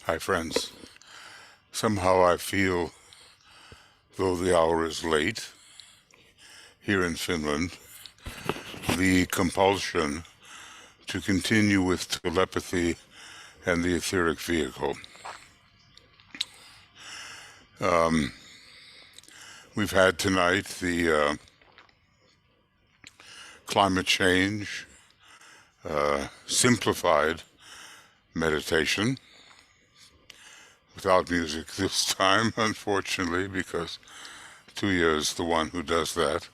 Hi, friends. Somehow I feel, though the hour is late here in Finland, the compulsion to continue with telepathy and the etheric vehicle. We've had tonight the climate change simplified meditation without music this time, unfortunately, because Tuya is the one who does that.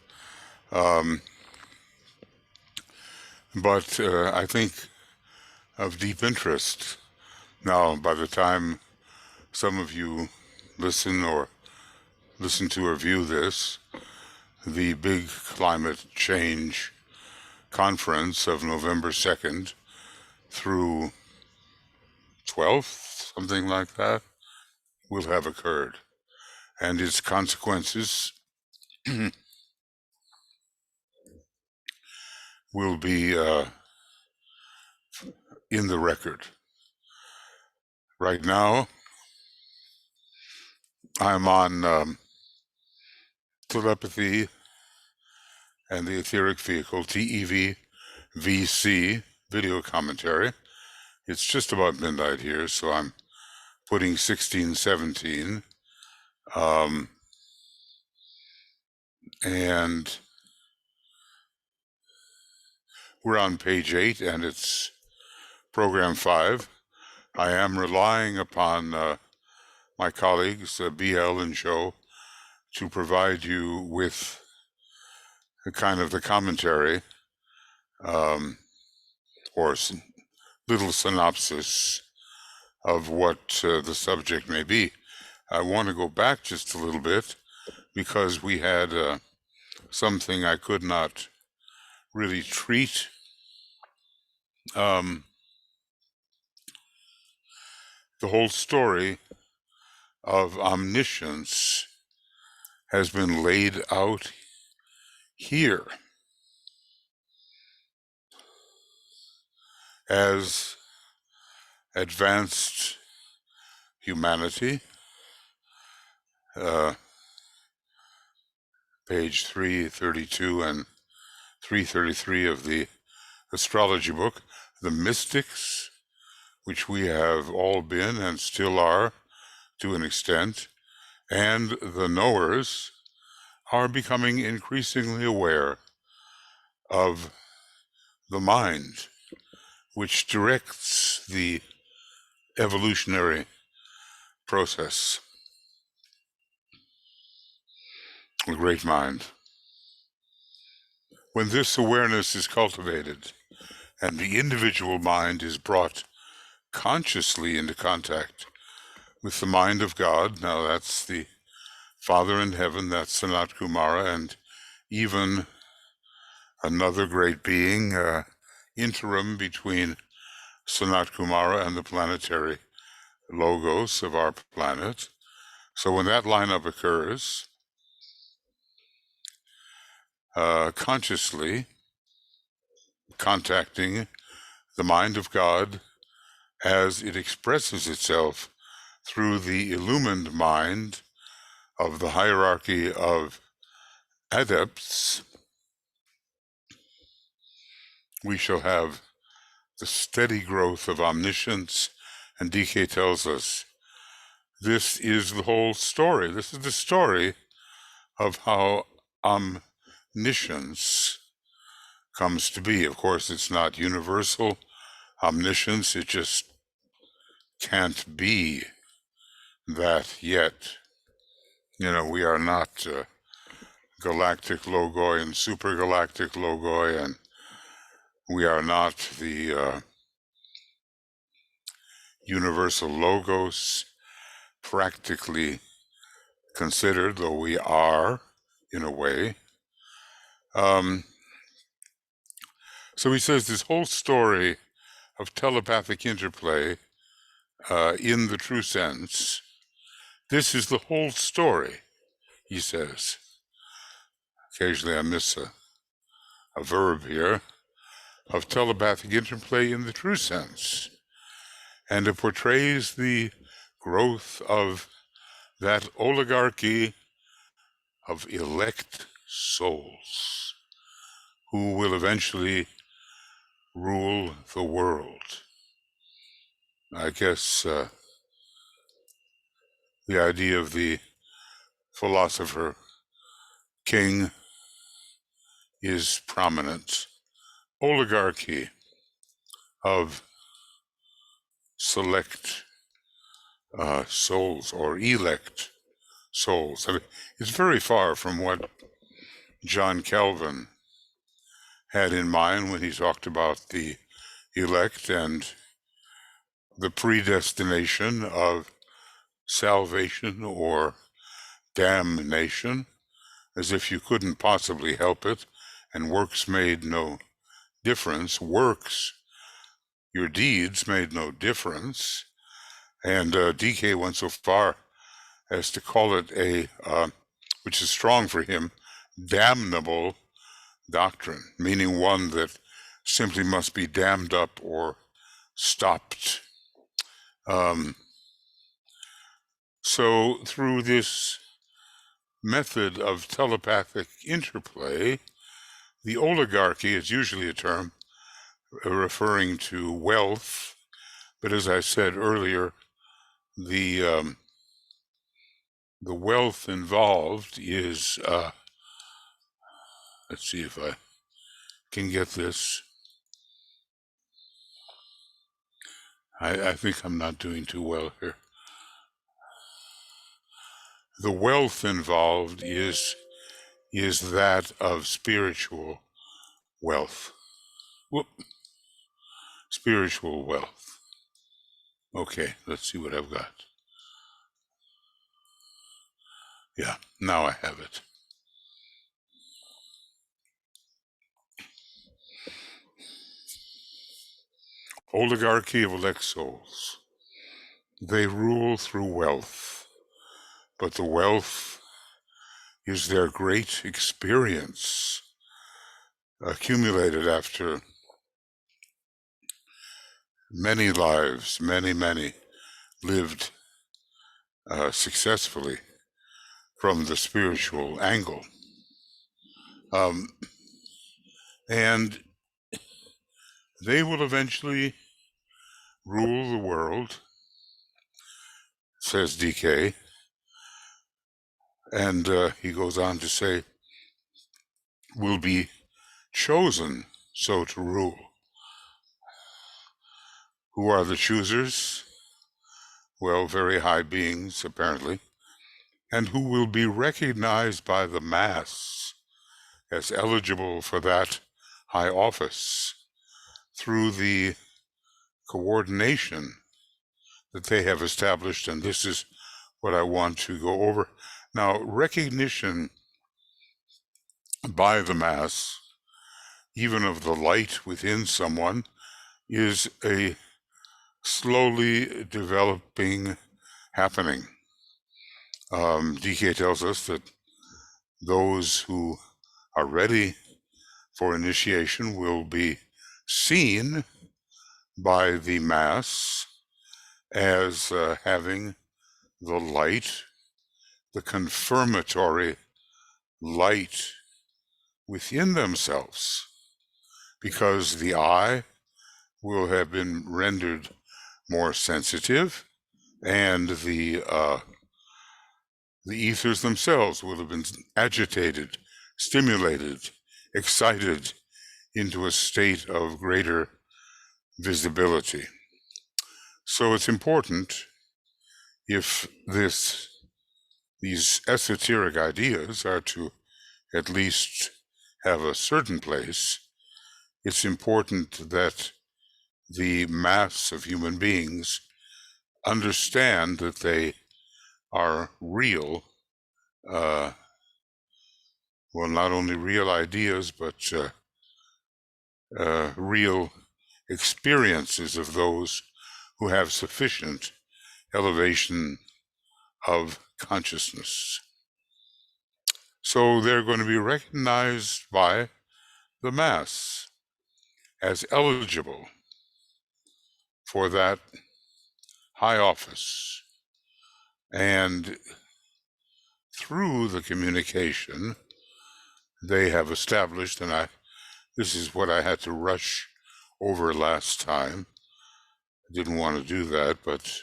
But I think of deep interest. Now, by the time some of you listen to or view this, the big climate change conference of November 2nd through 12th, something like that, will have occurred. And its consequences will be in the record. Right now, I'm on telepathy and the etheric vehicle, TEV VC, video commentary. It's just about midnight here, so I'm putting 1617. And we're on page 8, and it's program 5. I am relying upon my colleagues, BL and Joe, to provide you with the commentary or little synopsis of what the subject may be. I want to go back just a little bit because we had something I could not really treat. The whole story of omniscience has been laid out here as advanced humanity, page 332 and 333 of the astrology book, the mystics, which we have all been and still are to an extent, and the knowers are becoming increasingly aware of the mind, which directs the evolutionary process. The great mind. When this awareness is cultivated and the individual mind is brought consciously into contact with the mind of God, now that's the Father in heaven, that's Sanat Kumara, and even another great being, interim between Sanat Kumara and the planetary logos of our planet. So when that lineup occurs, consciously contacting the mind of God as it expresses itself through the illumined mind of the hierarchy of adepts, we shall have the steady growth of omniscience. And DK tells us this is the whole story. This is the story of how omniscience comes to be. Of course, it's not universal omniscience. It just can't be that yet. We are not galactic logoi and supergalactic logoi, and we are not the universal logos practically considered, though we are in a way. So he says this whole story of telepathic interplay in the true sense, this is the whole story, he says. Occasionally I miss a verb here, of telepathic interplay in the true sense. and it portrays the growth of that oligarchy of elect souls who will eventually rule the world. I guess the idea of the philosopher king is prominent. Oligarchy of select souls or elect souls. I mean, it's very far from what John Calvin had in mind when he talked about the elect and the predestination of salvation or damnation, as if you couldn't possibly help it, and works made no difference. Works, your deeds made no difference. And DK went so far as to call it a, which is strong for him, damnable doctrine, meaning one that simply must be dammed up or stopped. So through this method of telepathic interplay, the oligarchy is usually a term referring to wealth, but as I said earlier, the wealth involved is, let's see if I can get this. I think I'm not doing too well here. The wealth involved is that of spiritual wealth. Whoop. Spiritual wealth. Okay, let's see what I've got. Yeah, now I have it. Oligarchy of elect souls. They rule through wealth, but the wealth is their great experience accumulated after many lives, many lived successfully from the spiritual angle. And they will eventually rule the world, says DK. And he goes on to say, will be chosen so to rule. Who are the choosers? Well, very high beings, apparently, and who will be recognized by the mass as eligible for that high office through the coordination that they have established. And this is what I want to go over. Now, recognition by the mass, even of the light within someone, is a slowly developing happening. DK tells us that those who are ready for initiation will be seen by the mass as having the light, the confirmatory light within themselves, because the eye will have been rendered more sensitive, and the ethers themselves will have been agitated, stimulated, excited into a state of greater visibility. So it's important, if these esoteric ideas are to at least have a certain place, it's important that the mass of human beings understand that they are real, well, not only real ideas, but real experiences of those who have sufficient elevation of consciousness. So they're going to be recognized by the mass as eligible for that high office. And through the communication, they have established, and this is what I had to rush over last time. I didn't want to do that, but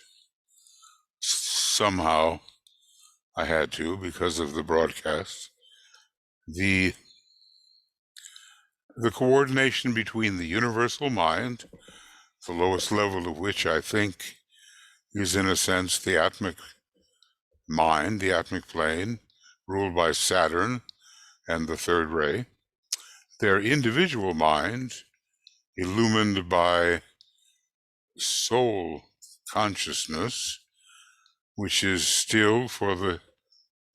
somehow I had to because of the broadcast. The coordination between the universal mind, the lowest level of which I think is in a sense the atmic mind, the atmic plane, ruled by Saturn and the third ray, their individual mind, illumined by soul consciousness, which is still for the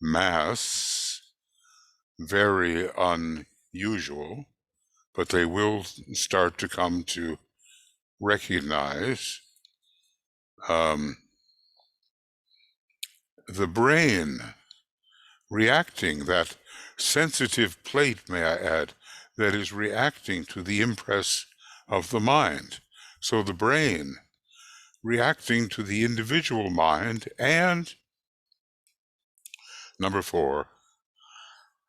mass very unusual, but they will start to come to recognize the brain reacting, that sensitive plate, may I add, that is reacting to the impress of the mind. So the brain reacting to the individual mind, and number 4,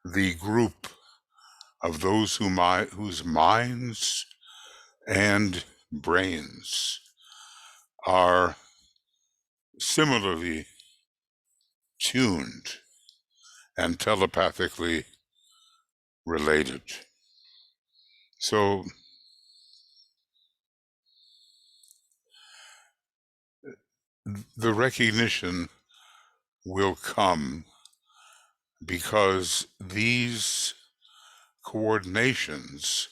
the group of those whose minds and brains are similarly tuned and telepathically related. So the recognition will come because these coordinations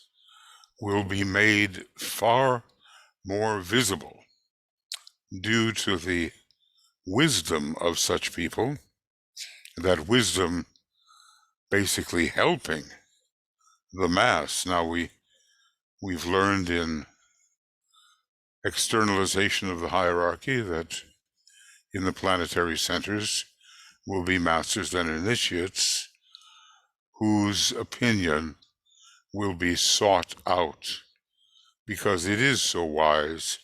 will be made far more visible due to the wisdom of such people, that wisdom basically helping the mass. Now we've learned in externalization of the hierarchy that in the planetary centers will be masters and initiates whose opinion will be sought out because it is so wise,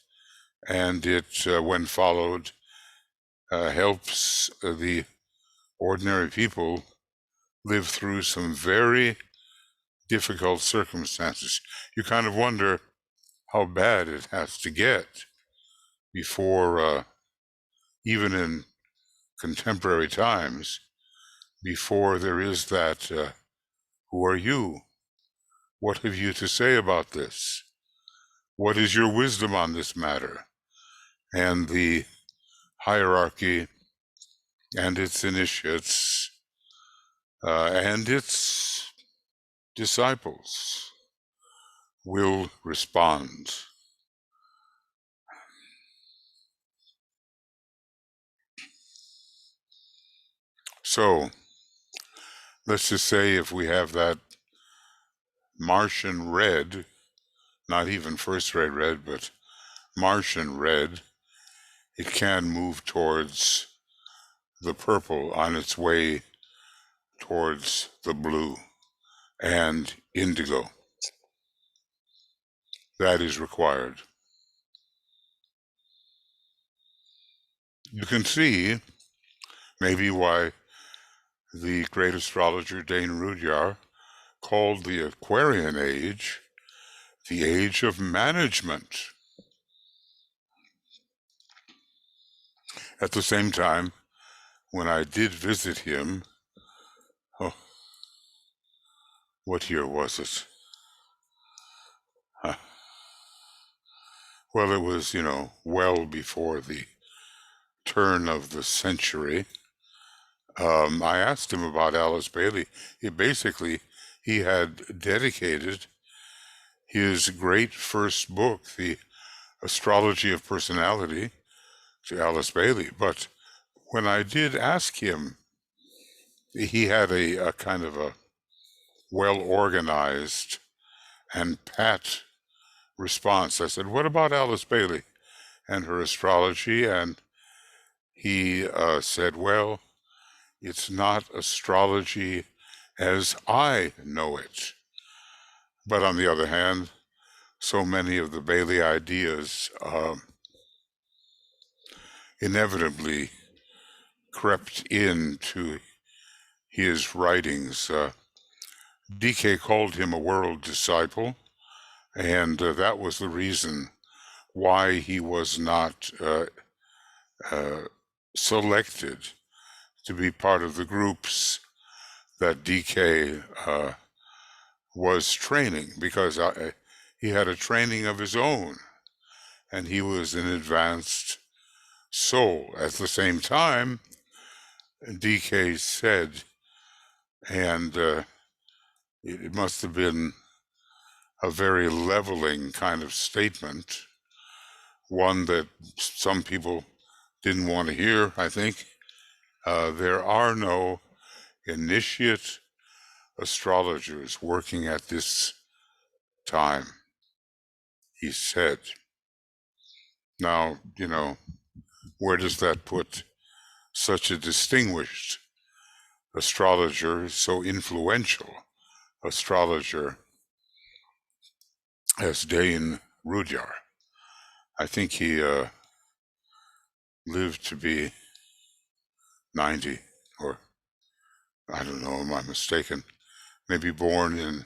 and it, when followed, helps the ordinary people live through some very difficult circumstances. You kind of wonder how bad it has to get before, even in contemporary times, before there is that, who are you? What have you to say about this? What is your wisdom on this matter? And the hierarchy and its initiates and its disciples will respond. So let's just say if we have that Martian red, not even first red, but Martian red, it can move towards the purple on its way towards the blue and indigo. That is required. You can see maybe why the great astrologer Dane Rudhyar called the Aquarian age the age of management. At the same time, when I did visit him, what year was it? Well, it was, well before the turn of the century. I asked him about Alice Bailey. He had dedicated his great first book, The Astrology of Personality, to Alice Bailey. But when I did ask him, he had a kind of a well-organized and pat response. I said, what about Alice Bailey and her astrology? And he said, well, it's not astrology as I know it. But on the other hand, so many of the Bailey ideas inevitably crept into his writings. DK called him a world disciple, and that was the reason why he was not selected to be part of the groups that DK was training, because he had a training of his own, and he was an advanced soul. At the same time, DK said, and it must have been a very leveling kind of statement, one that some people didn't want to hear, I think. There are no initiate astrologers working at this time, he said. Now, where does that put such a distinguished astrologer, so influential astrologer as Dane Rudyard? I think he lived to be 90, or I don't know, am I mistaken? Maybe born in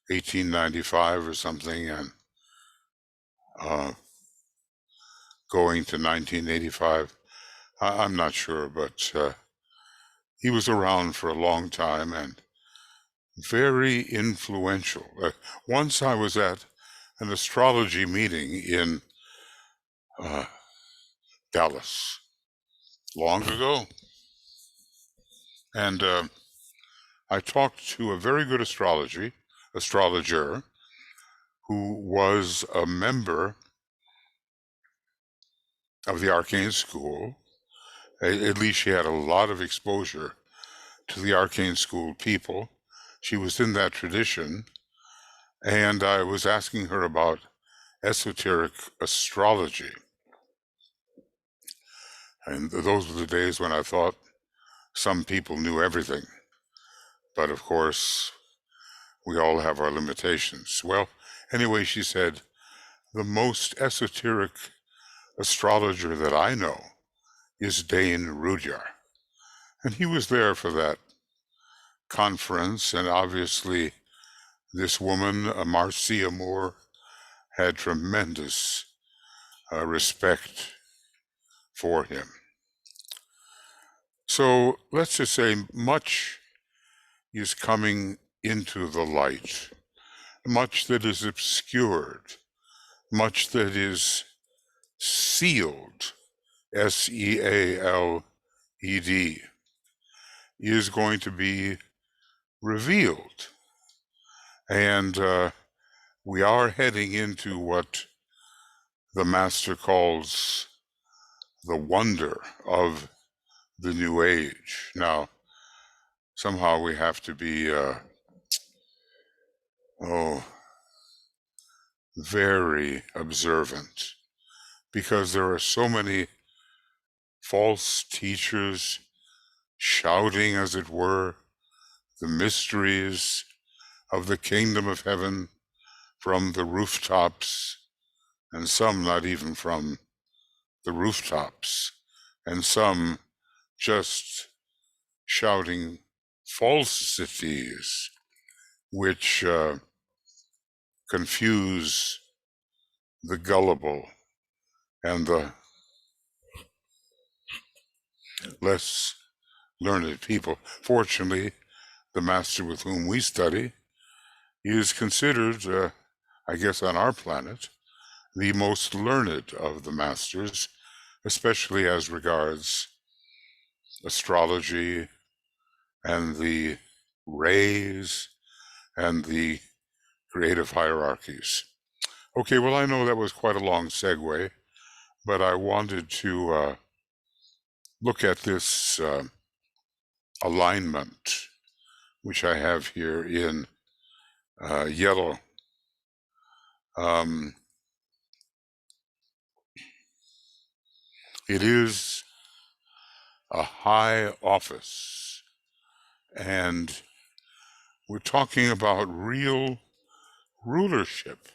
1895 or something, and going to 1985. I'm not sure, but he was around for a long time and very influential. Once I was at an astrology meeting in Dallas, long ago, and I talked to a very good astrologer who was a member of the arcane school. At least she had a lot of exposure to the arcane school people. She was in that tradition, and I was asking her about esoteric astrology. And those were the days when I thought some people knew everything. But of course, we all have our limitations. Well, anyway, she said, the most esoteric astrologer that I know is Dane Rudyard. And he was there for that conference, and obviously this woman, Marcia Moore, had tremendous respect for him. So let's just say much is coming into the light, much that is obscured, much that is sealed, sealed, is going to be revealed. And we are heading into what the Master calls the wonder of the New Age. Now, somehow we have to be, very observant, because there are so many false teachers shouting, as it were, the mysteries of the kingdom of heaven from the rooftops, and some not even from the rooftops, and some just shouting falsities which confuse the gullible and the less learned people. Fortunately, the master with whom we study is considered, I guess on our planet, the most learned of the masters, especially as regards astrology and the rays and the creative hierarchies. Okay, well, I know that was quite a long segue, but I wanted to look at this alignment, which I have here in yellow. It is a high office, and we're talking about real rulership.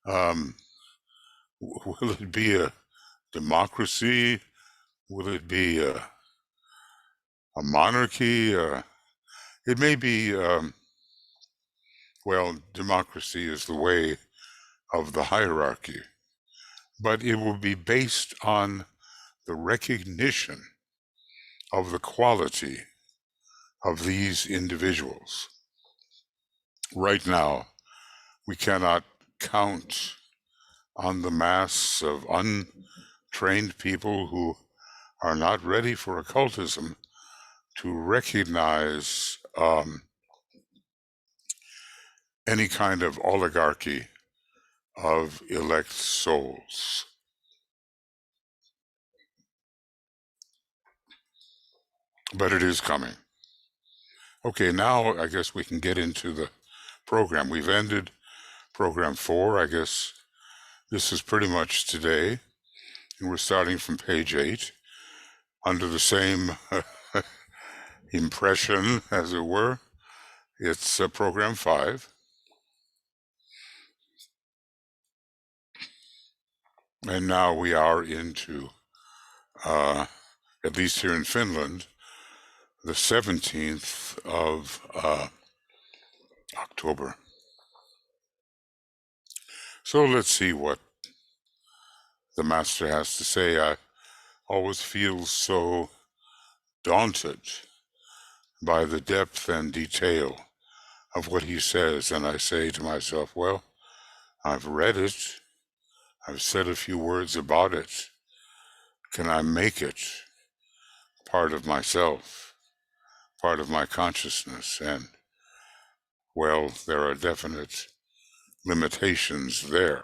Will it be a democracy? Will it be a monarchy? It may be, well, democracy is the way of the hierarchy, but it will be based on the recognition of the quality of these individuals. Right now, we cannot count on the mass of untrained people who are not ready for occultism to recognize any kind of oligarchy of elect souls. But it is coming. Okay, now I guess we can get into the program. We've ended program 4. I guess this is pretty much today. And we're starting from page 8 under the same impression, as it were. It's program 5. And now we are into, at least here in Finland, the 17th of October. So let's see what the master has to say. I always feel so daunted by the depth and detail of what he says, and I say to myself, well, I've read it, I've said a few words about it. Can I make it part of myself, part of my consciousness? And, well, there are definite limitations there.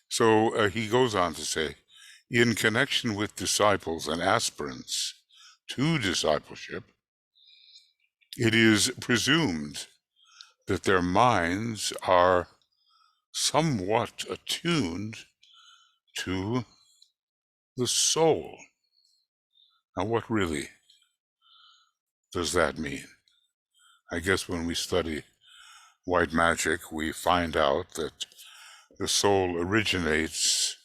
So he goes on to say, in connection with disciples and aspirants to discipleship, it is presumed that their minds are somewhat attuned to the soul. Now, what really does that mean? I guess when we study white magic, we find out that the soul originates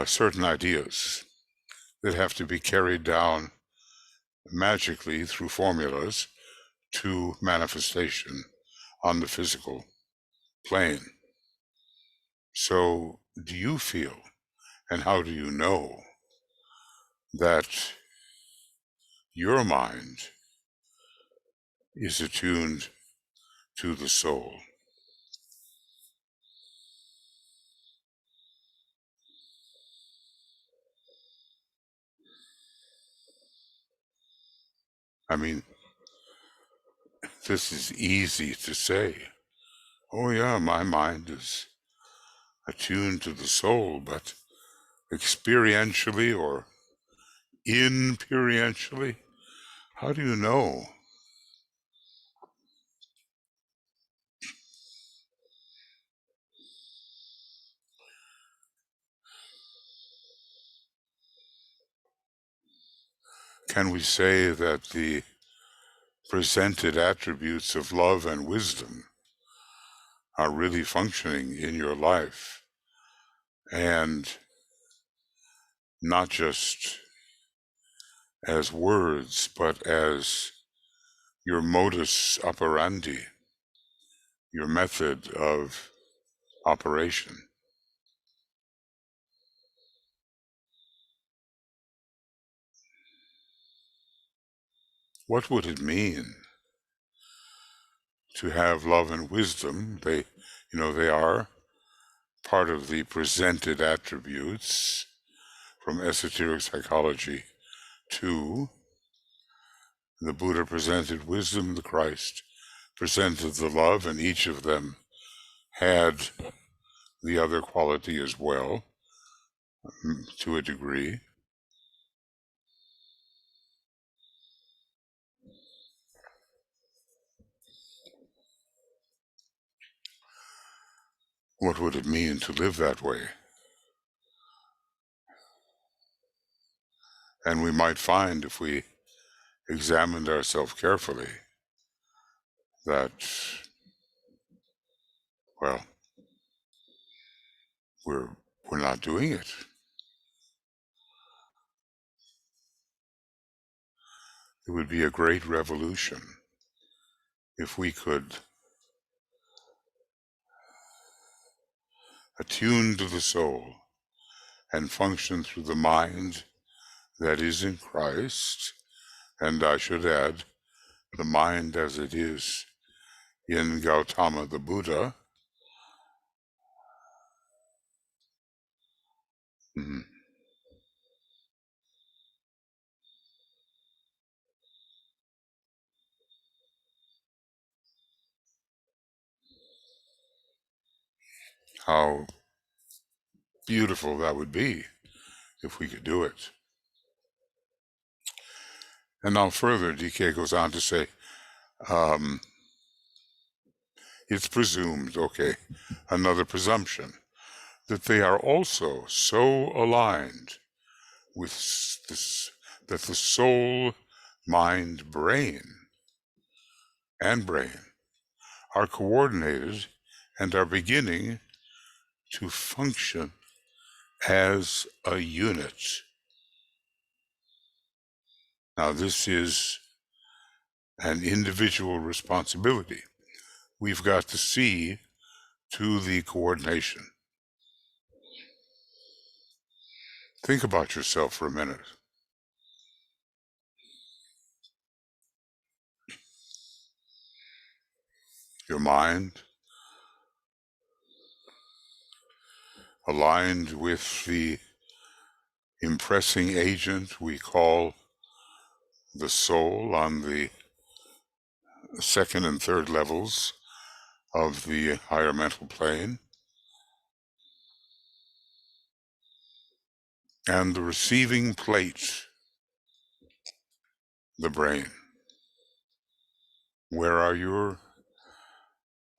certain ideas that have to be carried down magically through formulas to manifestation on the physical plane. So, do you feel, and how do you know, that your mind is attuned to the soul? I mean, this is easy to say. Oh yeah, my mind is attuned to the soul, but experientially or inperientially, how do you know? Can we say that the presented attributes of love and wisdom are really functioning in your life, and not just as words, but as your modus operandi, your method of operation? What would it mean to have love and wisdom? They are part of the presented attributes from esoteric psychology. 2, the Buddha presented wisdom, the Christ presented the love, and each of them had the other quality as well, to a degree. What would it mean to live that way? And we might find, if we examined ourselves carefully, that, well, we're we're not doing it. It would be a great revolution if we could attune to the soul and function through the mind that is in Christ, and I should add, the mind as it is in Gautama the Buddha. Mhm. How beautiful that would be if we could do it. And now further, DK goes on to say, um, it's presumed, okay, another presumption, that they are also so aligned with this, that the soul, mind, brain are coordinated and are beginning to function as a unit. Now, this is an individual responsibility. We've got to see to the coordination. Think about yourself for a minute. Your mind aligned with the impressing agent we call the soul on the second and third levels of the higher mental plane, and the receiving plate, the brain. Where are your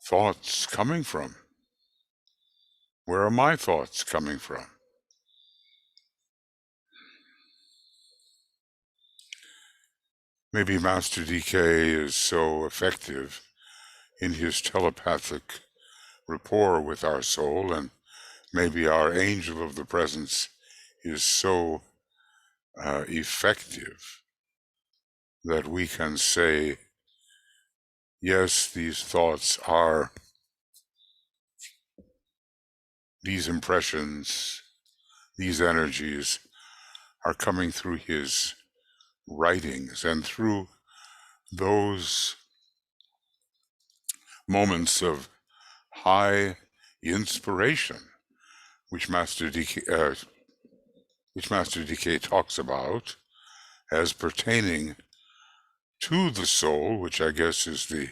thoughts coming from? Where are my thoughts coming from? Maybe Master DK is so effective in his telepathic rapport with our soul, and maybe our angel of the presence is so effective that we can say, yes, these thoughts are, these impressions, these energies are coming through his writings, and through those moments of high inspiration, which Master DK talks about as pertaining to the soul, which I guess is the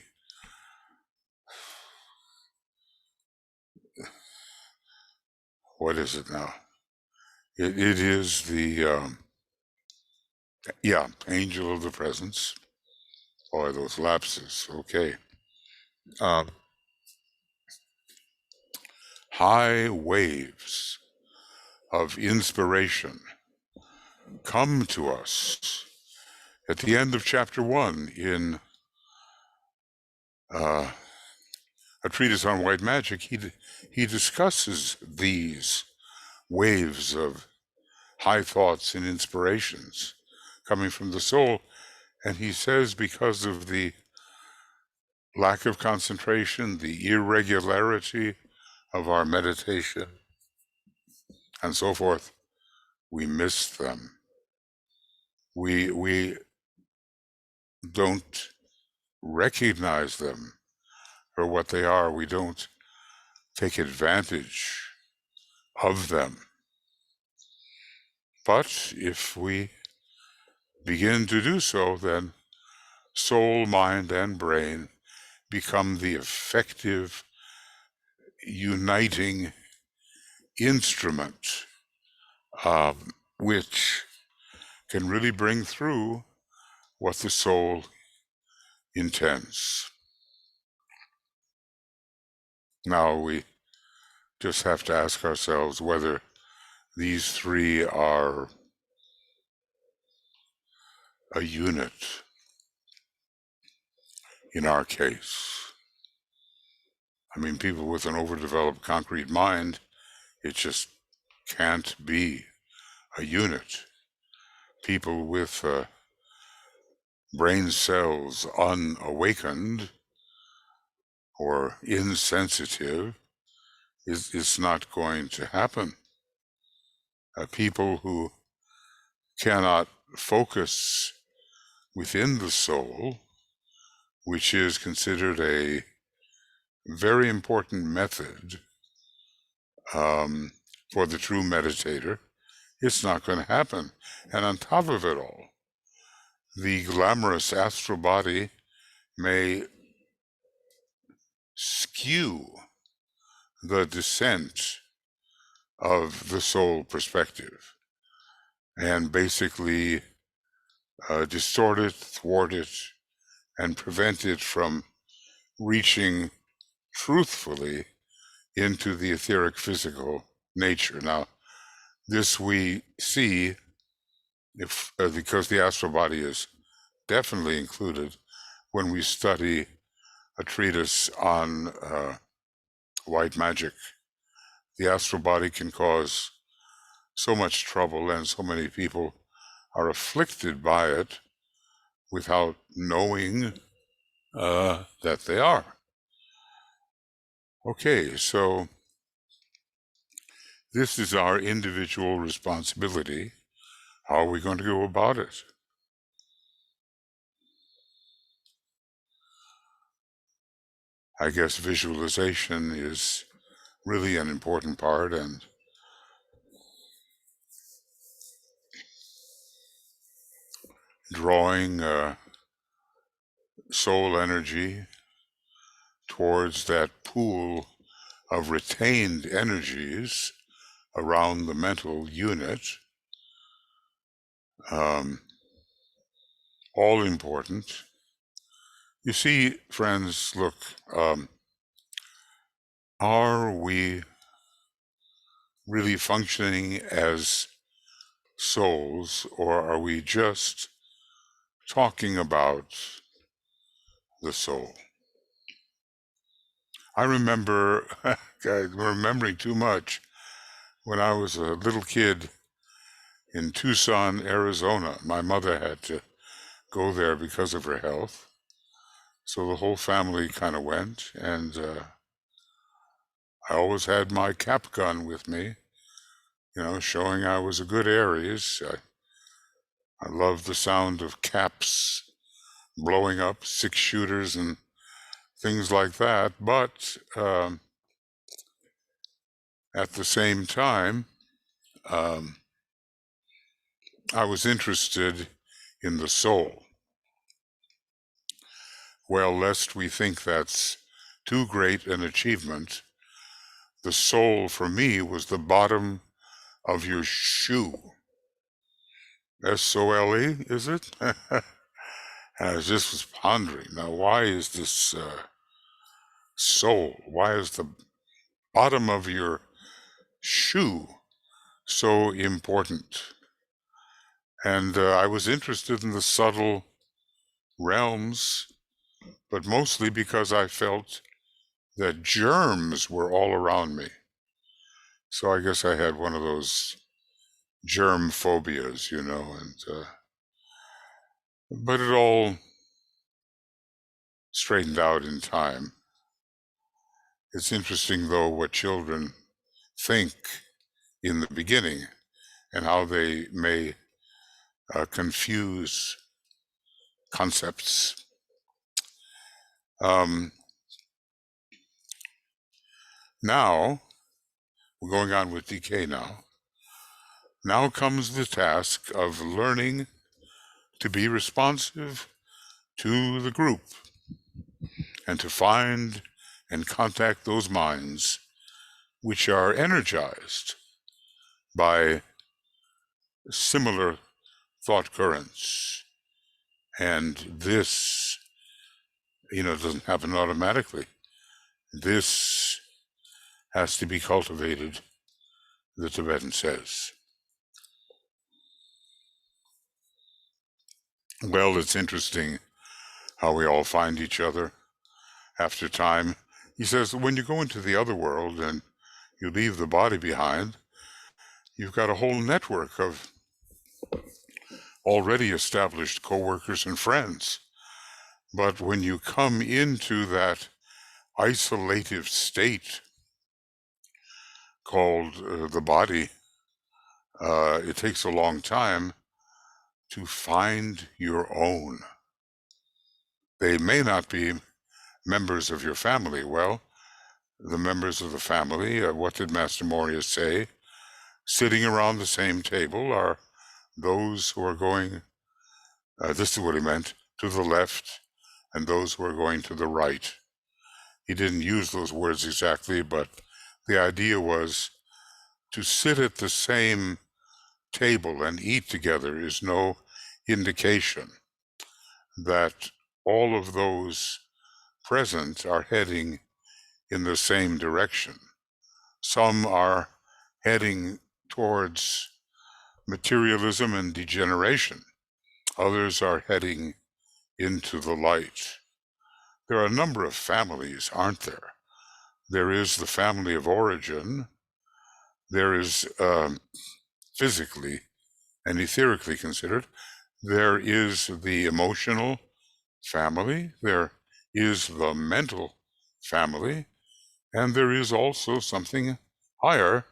what is it now? It is the angel of the presence. Boy, those lapses. Okay. Um, high waves of inspiration come to us at the end of chapter 1 in a treatise on white magic. He discusses these waves of high thoughts and inspirations coming from the soul, and he says because of the lack of concentration, the irregularity of our meditation, and so forth, we miss them. We don't recognize them for what they are. We don't take advantage of them. But if we begin to do so, then soul, mind, and brain become the effective uniting instrument, which can really bring through what the soul intends. Now we just have to ask ourselves whether these three are a unit in our case. I mean, people with an overdeveloped concrete mind, it's just can't be a unit. People with brain cells unawakened or insensitive, it's not going to happen. People who cannot focus within the soul, which is considered a very important method for the true meditator, it's not going to happen. And on top of it all, the glamorous astral body may skew the descent of the soul perspective and basically distort it, thwart it, and prevent it from reaching truthfully into the etheric physical nature. Now, this we see because the astral body is definitely included when we study a treatise on white magic. The astral body can cause so much trouble, and so many people are afflicted by it without knowing that they are. Okay, so this is our individual responsibility. How are we going to go about it? I guess visualization is really an important part, and drawing soul energy towards that pool of retained energies around the mental unit, all important. You see, friends, look, are we really functioning as souls, or are we just talking about the soul? I remember, I'm remembering too much, when I was a little kid in Tucson, Arizona. My mother had to go there because of her health, so the whole family kind of went, and I always had my cap gun with me, showing I was a good Aries. I loved the sound of caps blowing up, 6-shooters and things like that, but at the same time, I was interested in the soul. Well, lest we think that's too great an achievement, the soul for me was the bottom of your shoe. S-O-L-E, is it? And I just was pondering, now why is this soul, why is the bottom of your shoe so important? And I was interested in the subtle realms, but mostly because I felt that germs were all around me. So I guess I had one of those germ phobias, but it all straightened out in time. It's interesting, though, what children think in the beginning and how they may confuse concepts. Now, we're going on with decay now. Now comes the task of learning to be responsive to the group and to find and contact those minds which are energized by similar thought currents. And this, doesn't happen automatically. This has to be cultivated, the Tibetan says. Well, it's interesting how we all find each other after time. He says, when you go into the other world and you leave the body behind, you've got a whole network of already established coworkers and friends. But when you come into that isolative state called the body, it takes a long time to find your own. They may not be members of your family. Well, the members of the family, what did Master Moria say? Sitting around the same table are those who are going, this is what he meant, to the left, and those who are going to the right. He didn't use those words exactly, but the idea was to sit at the same table and eat together is no indication that all of those present are heading in the same direction. Some are heading towards materialism and degeneration. Others are heading into the light. There are a number of families, aren't there? There is the family of origin. There is physically and etherically considered. There is the emotional family. There is the mental family. And there is also something higher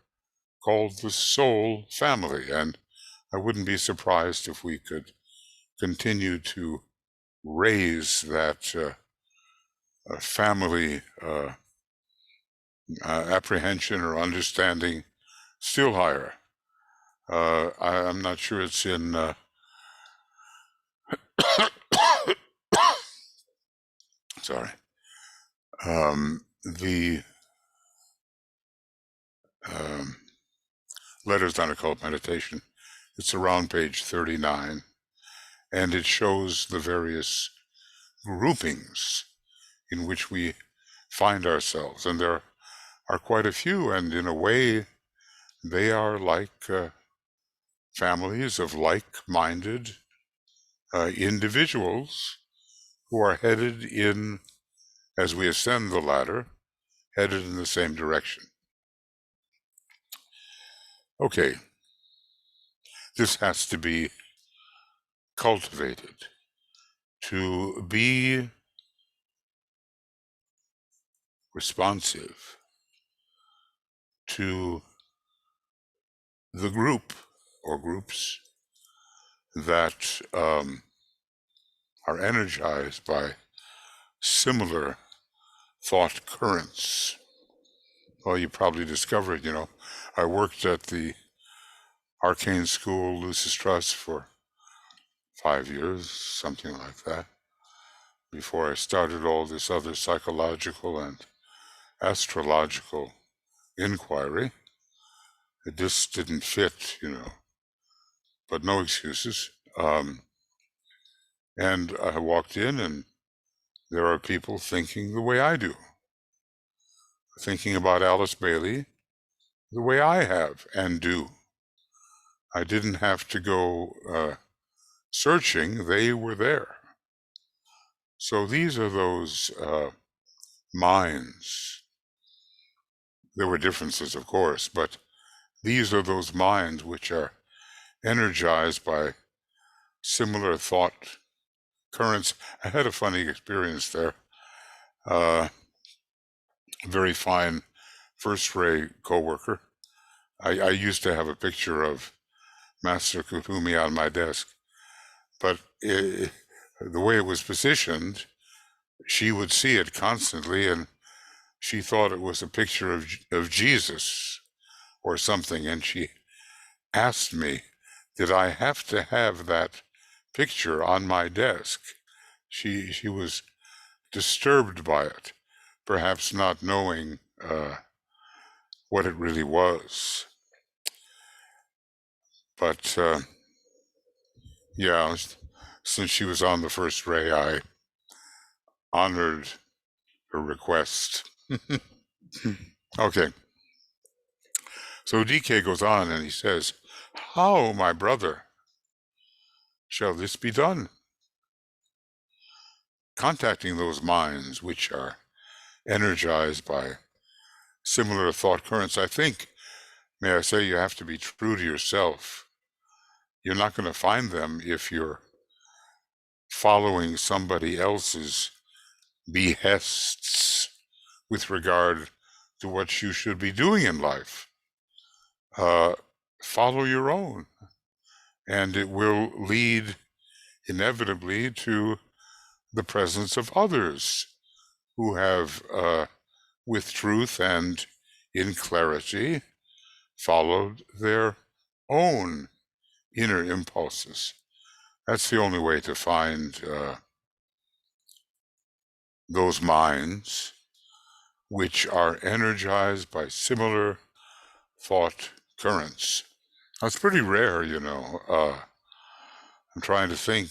called the soul family. And I wouldn't be surprised if we could continue to raise that family apprehension or understanding still higher. I'm not sure it's in sorry, the Letters on Occult Meditation. It's around page 39, and it shows the various groupings in which we find ourselves, and there are quite a few, and in a way they are like families of like-minded individuals who are headed in, as we ascend the ladder, headed in the same direction. Okay, this has to be cultivated to be responsive to the group or groups that are energized by similar thought currents. Well, you probably discovered, I worked at the Arcane School, Lucis Trust, for 5 years, something like that, before I started all this other psychological and astrological inquiry. It just didn't fit, but no excuses. And I walked in, and there are people thinking the way I do, thinking about Alice Bailey the way I have and do. I didn't have to go searching, they were there. So these are those minds. There were differences, of course, but these are those minds which are energized by similar thought currents. I had a funny experience there. Very fine first-ray co-worker. I used to have a picture of Master Kuthumi on my desk, but the way it was positioned, she would see it constantly, and she thought it was a picture of Jesus or something, and she asked me, did I have to have that picture on my desk? She was disturbed by it, perhaps not knowing what it really was. But yeah, since she was on the first ray, I honored her request. Okay. So DK goes on and he says, how, my brother, shall this be done? Contacting those minds which are energized by similar thought currents. I think may I say, you have to be true to yourself. You're not going to find them if you're following somebody else's behests with regard to what you should be doing in life. Follow your own, and it will lead inevitably to the presence of others who have, with truth and in clarity, followed their own inner impulses. That's the only way to find those minds which are energized by similar thought currents. That's pretty rare, you know. I'm trying to think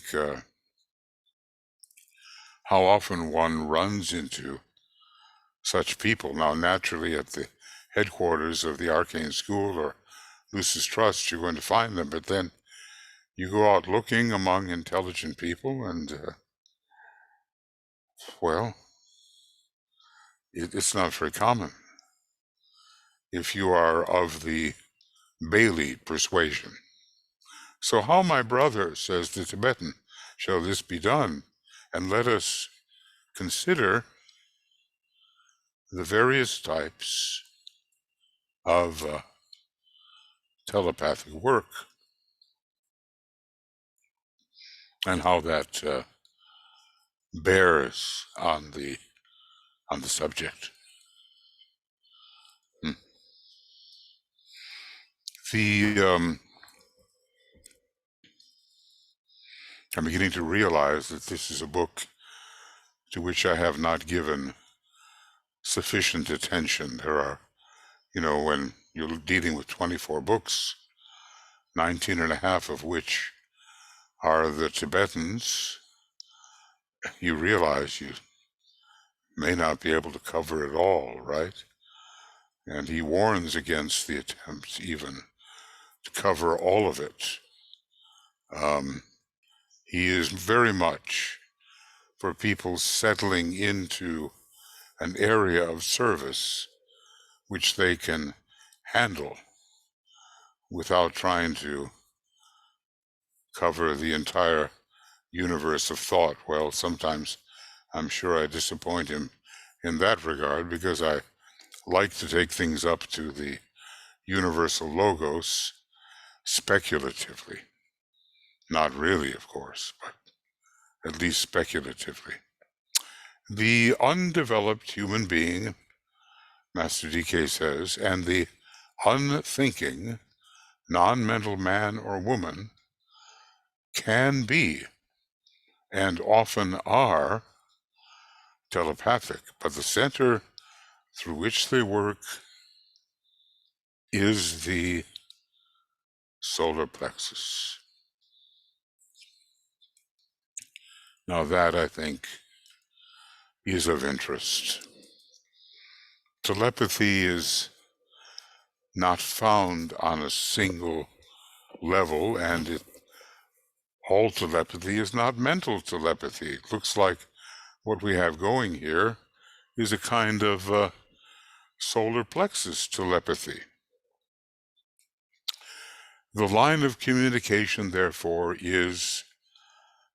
how often one runs into such people. Now, naturally, at the headquarters of the Arcane School or Lucis Trust, you're going to find them, but then you go out looking among intelligent people, and, well, it's not very common. If you are of the Bailey persuasion. So how, my brother, says the Tibetan, shall this be done? And let us consider the various types of telepathic work and how that bears on the subject. I'm beginning to realize that this is a book to which I have not given sufficient attention. There are, you know, when you're dealing with 24 books, 19 and a half of which are the Tibetans, you realize you may not be able to cover it all, right? And he warns against the attempts even to cover all of it. He is very much for people settling into an area of service which they can handle without trying to cover the entire universe of thought. Well, sometimes I'm sure I disappoint him in that regard because I like to take things up to the universal logos speculatively. Not really, of course, but at least speculatively. The undeveloped human being, Master DK says, and the unthinking, non-mental man or woman can be, and often are, telepathic, but the center through which they work is the solar plexus. Now that, I think, is of interest. Telepathy is not found on a single level, and all telepathy is not mental telepathy. It looks like what we have going here is a kind of solar plexus telepathy. The line of communication, therefore, is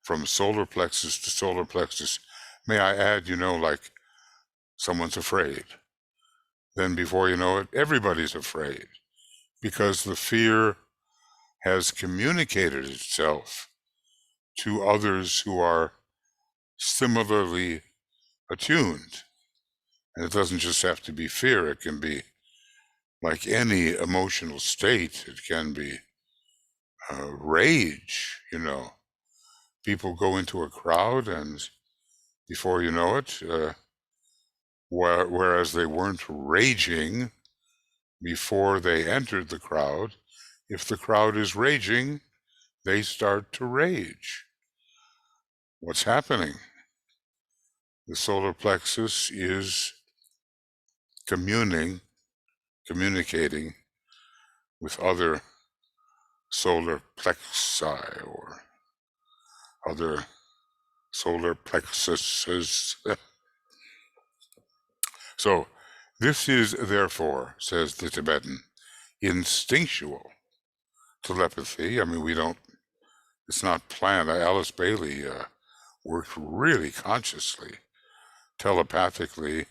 from solar plexus to solar plexus. May I add, you know, like someone's afraid. Then before you know it, everybody's afraid because the fear has communicated itself to others who are similarly attuned. And it doesn't just have to be fear, it can be like any emotional state. It can be rage, you know. People go into a crowd and before you know it, whereas they weren't raging before they entered the crowd, if the crowd is raging, they start to rage. What's happening? The solar plexus is communicating with other solar plexi or other solar plexuses. So, this is therefore, says the Tibetan, instinctual telepathy. I mean, it's not planned. Alice Bailey worked really consciously, telepathically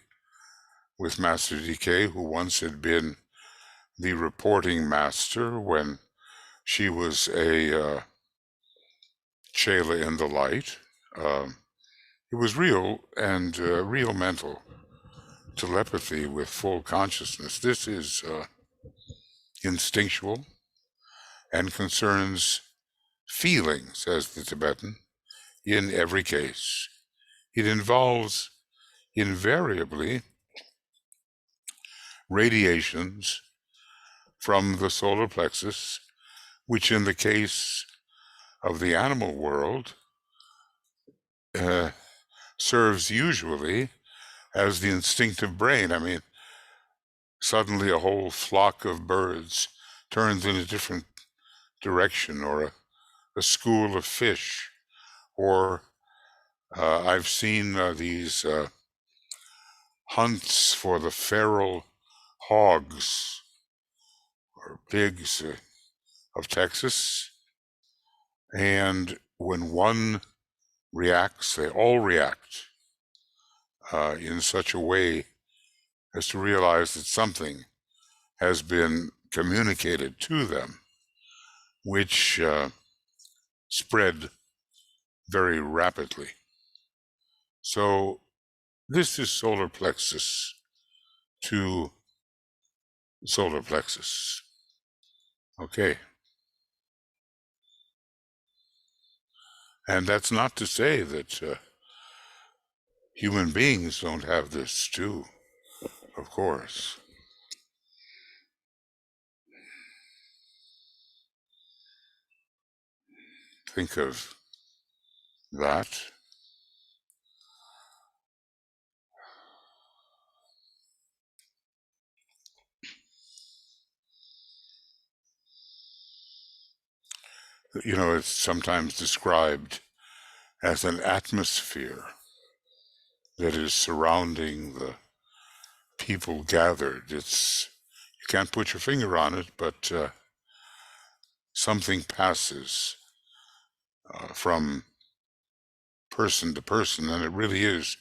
with Master DK, who once had been the reporting master when she was a Chela in the light. It was real and real mental telepathy with full consciousness. This is instinctual and concerns feeling, says the Tibetan, in every case. It involves invariably radiations from the solar plexus, which in the case of the animal world serves usually as the instinctive brain. I mean, suddenly a whole flock of birds turns in a different direction, or a school of fish, or I've seen these hunts for the feral hogs or pigs of Texas, and when one reacts, they all react in such a way as to realize that something has been communicated to them, which spread very rapidly. So this is solar plexus to solar plexus. Okay. And that's not to say that human beings don't have this too, of course. Think of that. You know, it's sometimes described as an atmosphere that is surrounding the people gathered. You can't put your finger on it, but something passes from person to person, and it really is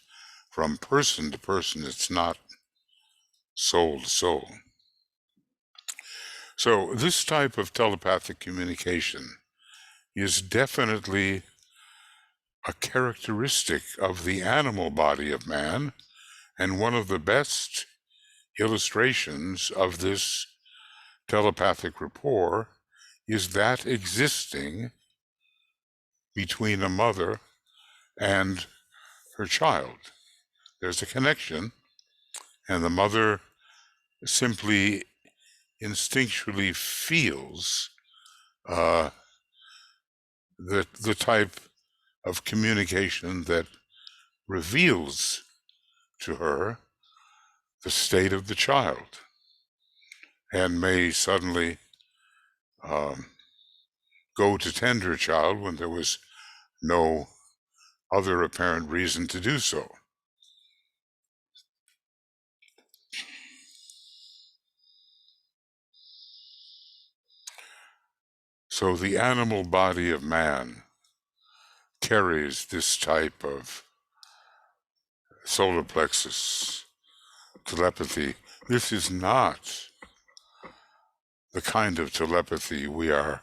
from person to person. It's not soul to soul. So this type of telepathic communication is definitely a characteristic of the animal body of man, and one of the best illustrations of this telepathic rapport is that existing between a mother and her child. There's a connection, and the mother simply instinctually feels the type of communication that reveals to her the state of the child, and may suddenly go to tend her child when there was no other apparent reason to do so. So the animal body of man carries this type of solar plexus telepathy. This is not the kind of telepathy we are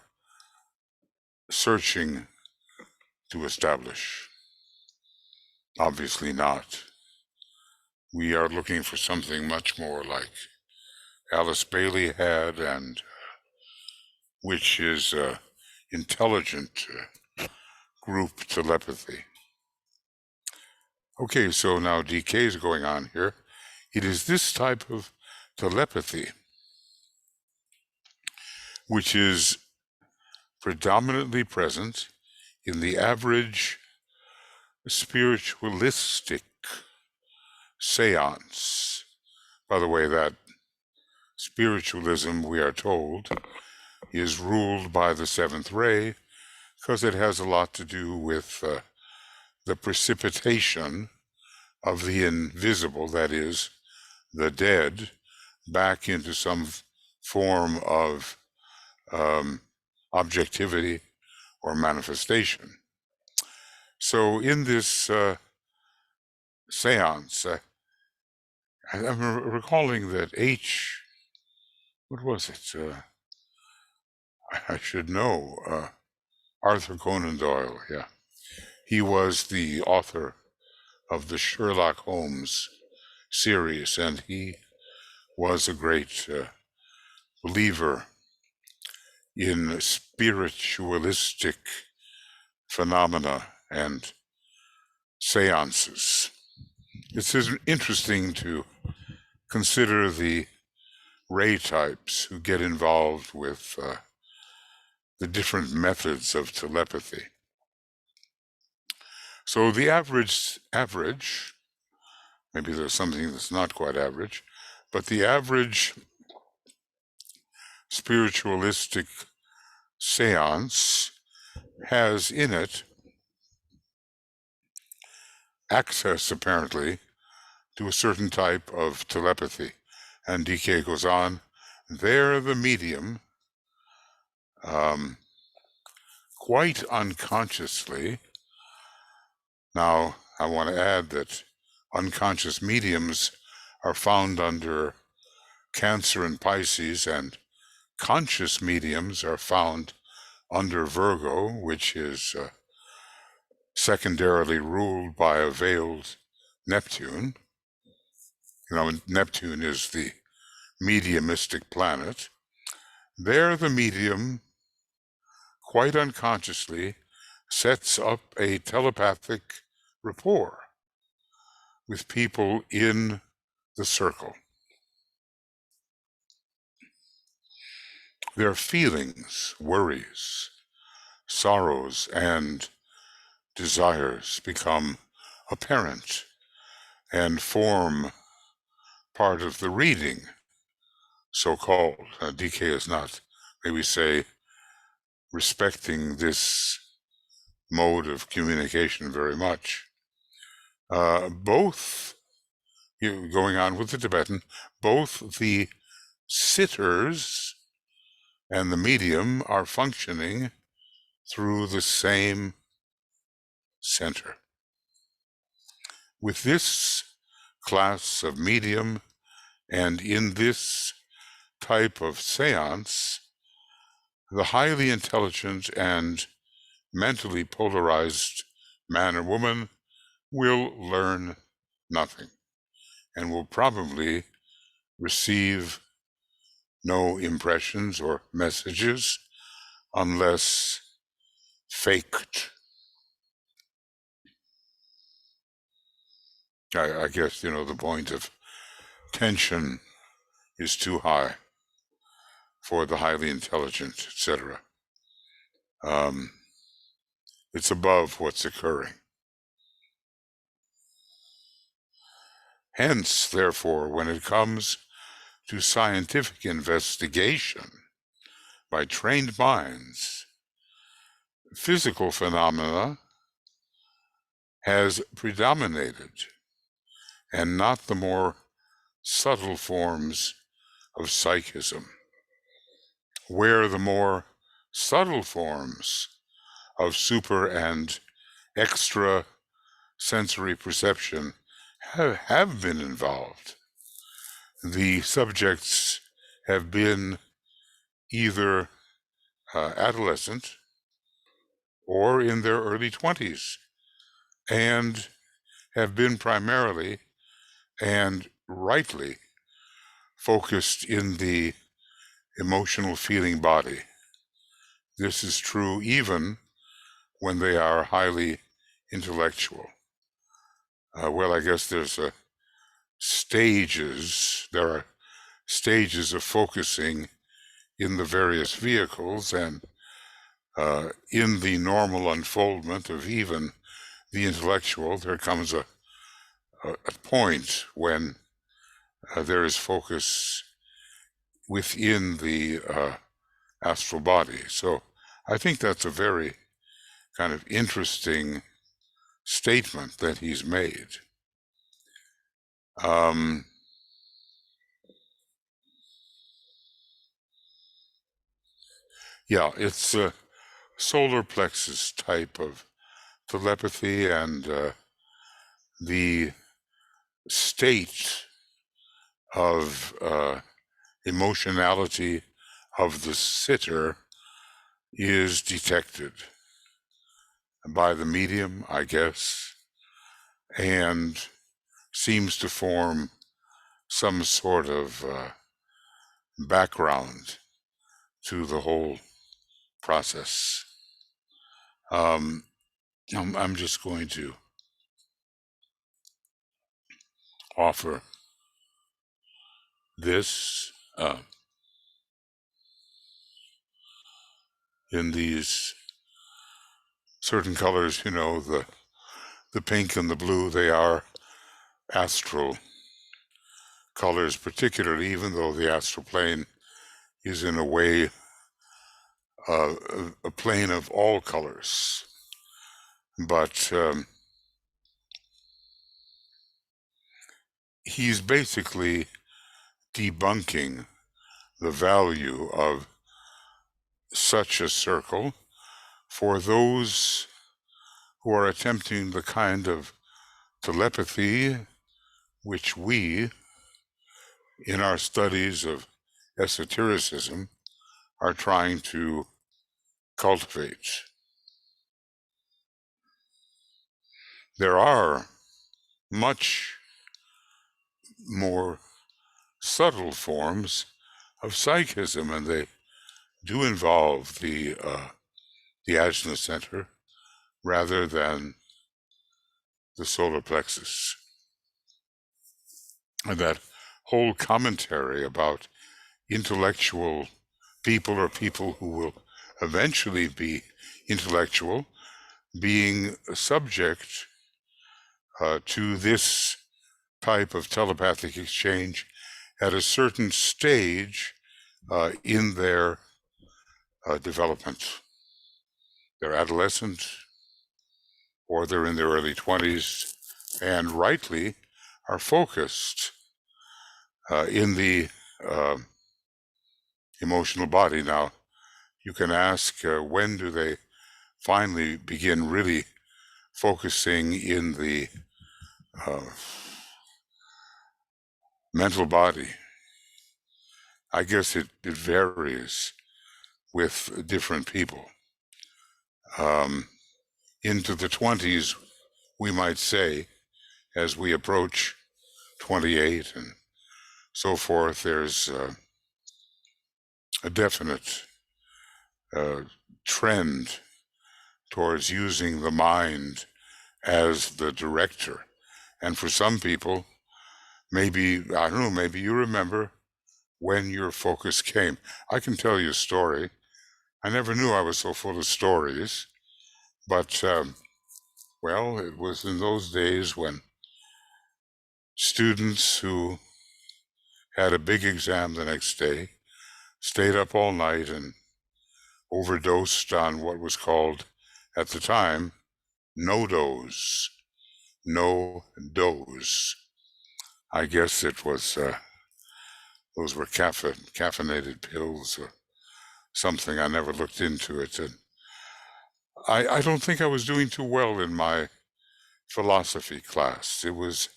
searching to establish. Obviously not. We are looking for something much more like Alice Bailey had, and which is intelligent group telepathy. Okay, so now DK is going on here. It is this type of telepathy which is predominantly present in the average spiritualistic seance. By the way, that spiritualism, we are told, is ruled by the seventh ray, because it has a lot to do with the precipitation of the invisible, that is, the dead, back into some form of objectivity or manifestation. So in this seance, I'm recalling that what was it? I should know. Arthur Conan Doyle, yeah. He was the author of the Sherlock Holmes series, and he was a great believer in spiritualistic phenomena and seances. It's interesting to consider the ray types who get involved with the different methods of telepathy. So the average, maybe there's something that's not quite average, but the average spiritualistic seance has in it access, apparently, to a certain type of telepathy. And DK goes on, there the medium, quite unconsciously. Now, I want to add that unconscious mediums are found under Cancer and Pisces, and conscious mediums are found under Virgo, which is secondarily ruled by a veiled Neptune. You know, Neptune is the mediumistic planet. There, the medium, quite unconsciously, sets up a telepathic rapport with people in the circle. Their feelings, worries, sorrows, and desires become apparent and form part of the reading, so-called. DK is not, may we say, respecting this mode of communication very much. Both, going on with the Tibetan, both the sitters and the medium are functioning through the same center. With this class of medium and in this type of seance, the highly intelligent and mentally polarized man or woman will learn nothing and will probably receive no impressions or messages unless faked. I guess, the point of tension is too high for the highly intelligent, etc. It's above what's occurring. Hence, therefore, when it comes to scientific investigation by trained minds, physical phenomena has predominated, and not the more subtle forms of psychism, where the more subtle forms of super and extra sensory perception have been involved. The subjects have been either adolescent or in their early 20s and have been primarily and rightly focused in the emotional feeling body. This is true even when they are highly intellectual. Well, I guess there are stages of focusing in the various vehicles, and in the normal unfoldment of even the intellectual, there comes a point when there is focus within the astral body. So I think that's a very kind of interesting statement that he's made. Yeah, it's a solar plexus type of telepathy, and the state of emotionality of the sitter is detected by the medium, I guess, and seems to form some sort of background to the whole process. I'm just going to offer this in these certain colors. You know, the pink and the blue, they are astral colors, particularly, even though the astral plane is in a way a plane of all colors. But he's basically debunking the value of such a circle for those who are attempting the kind of telepathy which we, in our studies of esotericism, are trying to cultivate. There are much more subtle forms of psychism, and they do involve the ajna center rather than the solar plexus. And that whole commentary about intellectual people or people who will eventually be intellectual being subject to this type of telepathic exchange at a certain stage in their development. They're adolescent or they're in their early 20s and rightly are focused in the emotional body. Now, you can ask when do they finally begin really focusing in the mental body. I guess it varies with different people. Into the 20s, we might say, as we approach 28 and so forth, there's a definite trend towards using the mind as the director. And for some people, maybe, I don't know, maybe you remember when your focus came. I can tell you a story. I never knew I was so full of stories, but, well, it was in those days when students who had a big exam the next day stayed up all night and overdosed on what was called, at the time, no-dose. No-dose. I guess it was, those were caffeinated pills or something. I never looked into it. And I don't think I was doing too well in my philosophy class. It was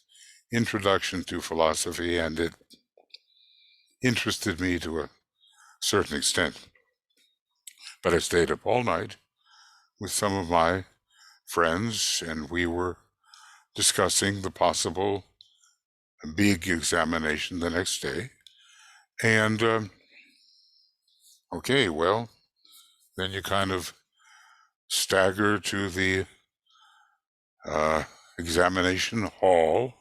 Introduction to Philosophy, and it interested me to a certain extent. But I stayed up all night with some of my friends, and we were discussing the possible big examination the next day. And, okay, well, then you kind of stagger to the examination hall,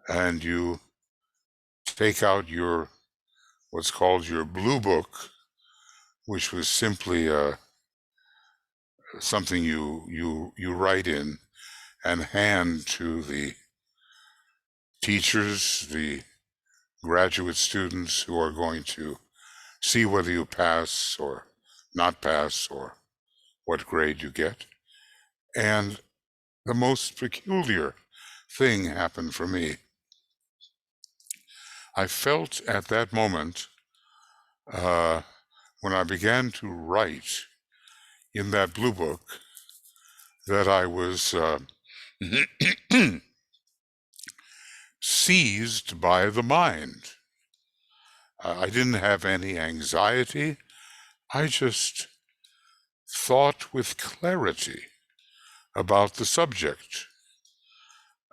and you take out your what's called your blue book, which was simply something you write in and hand to the teachers, the graduate students who are going to see whether you pass or not pass or what grade you get. And the most peculiar thing happened for me. I felt at that moment when I began to write in that blue book that I was seized by the mind. I didn't have any anxiety. I just thought with clarity about the subject.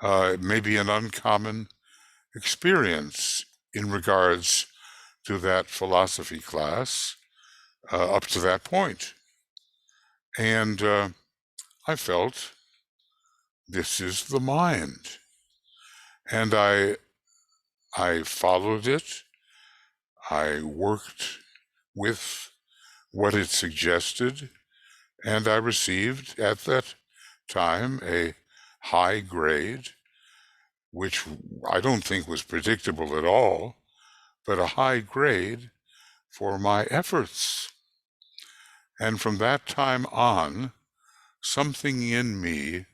Maybe an uncommon experience in regards to that philosophy class up to that point. And I felt this is the mind. And I followed it. I worked with what it suggested, and I received at that time a high grade, which I don't think was predictable at all, but a high grade for my efforts. And from that time on, something in me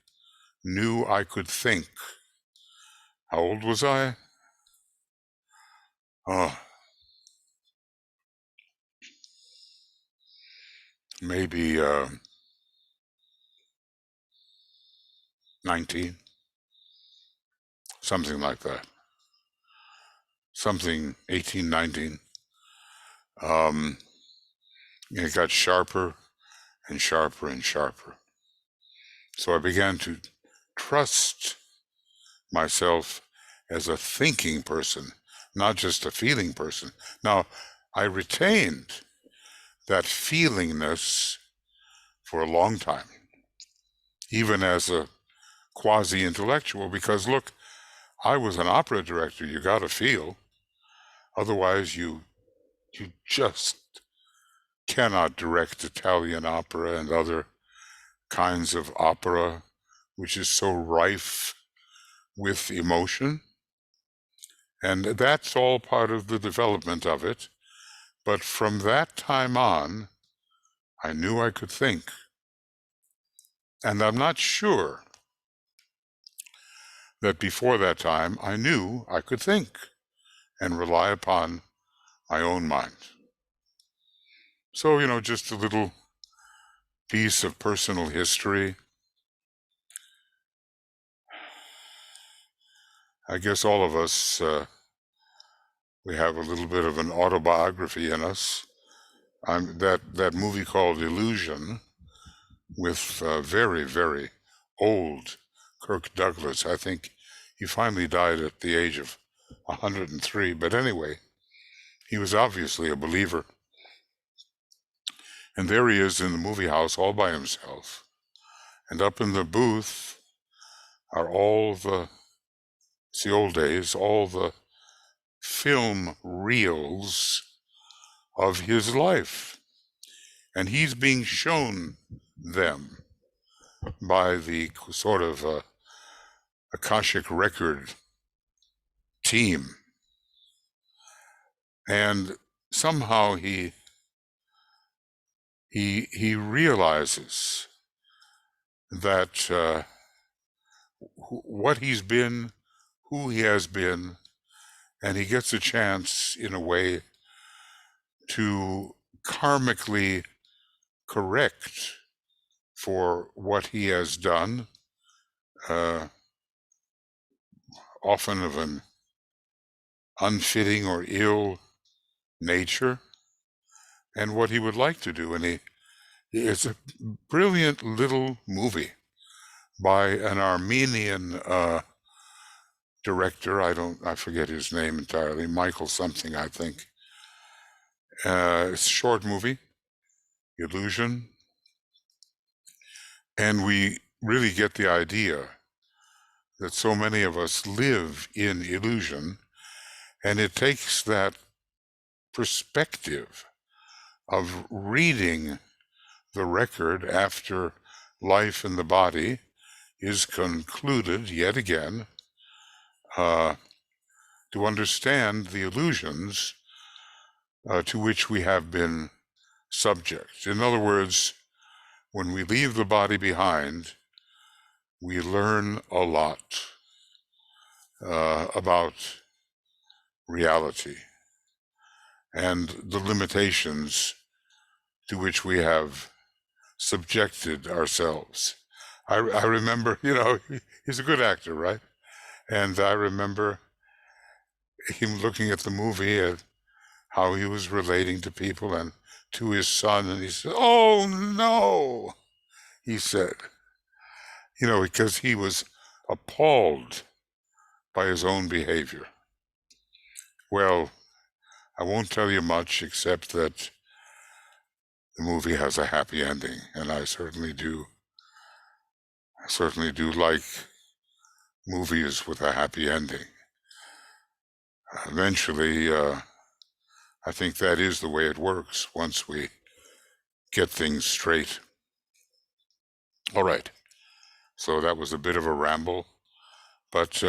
knew I could think. How old was I? Maybe 19, something like that. Something 18, 19. It got sharper and sharper and sharper. So I began to trust myself as a thinking person, not just a feeling person. Now, I retained that feelingness for a long time, even as a quasi-intellectual, because look, I was an opera director. You got to feel. Otherwise, you just cannot direct Italian opera and other kinds of opera, which is so rife with emotion. And that's all part of the development of it. But from that time on, I knew I could think. And I'm not sure that before that time, I knew I could think and rely upon my own mind. So, just a little piece of personal history. I guess all of us, we have a little bit of an autobiography in us. That movie called Illusion with very, very old Kirk Douglas. I think he finally died at the age of 103. But anyway, he was obviously a believer. And there he is in the movie house all by himself. And up in the booth are it's the old days, all the film reels of his life. And he's being shown them by the sort of Akashic record team. And somehow he realizes that what he's been, who he has been, and he gets a chance, in a way, to karmically correct for what he has done, often of an unfitting or ill nature, and what he would like to do. And it's a brilliant little movie by an Armenian director. I forget his name entirely, Michael something, I think. It's a short movie, Illusion, and we really get the idea that so many of us live in illusion, and it takes that perspective of reading the record after life in the body is concluded yet again to understand the illusions to which we have been subject. In other words, when we leave the body behind, we learn a lot about reality and the limitations to which we have subjected ourselves. I remember, he's a good actor, right? And I remember him looking at the movie and how he was relating to people and to his son, and he said, "Oh no," he said, because he was appalled by his own behavior. Well, I won't tell you much except that the movie has a happy ending, and I certainly do like movies with a happy ending. Eventually, I think that is the way it works once we get things straight. All right, so that was a bit of a ramble, but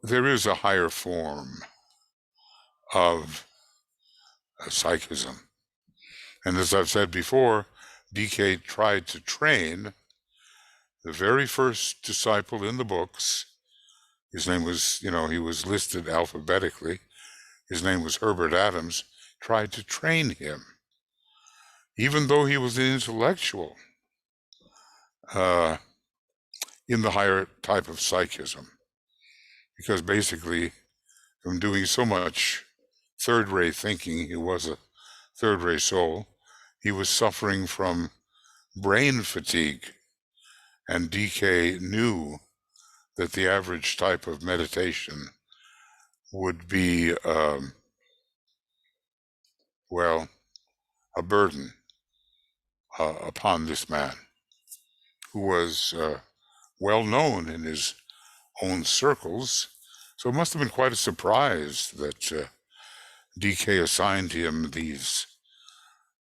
there is a higher form of psychism. And as I've said before, DK tried to train the very first disciple in the books. His name was, he was listed alphabetically. His name was Herbert Adams. Tried to train him, even though he was an intellectual, in the higher type of psychism. Because basically, from doing so much third-rate thinking, he was a third-rate soul, he was suffering from brain fatigue. And DK knew that the average type of meditation would be, a burden upon this man, who was well known in his own circles. So it must have been quite a surprise that DK assigned him these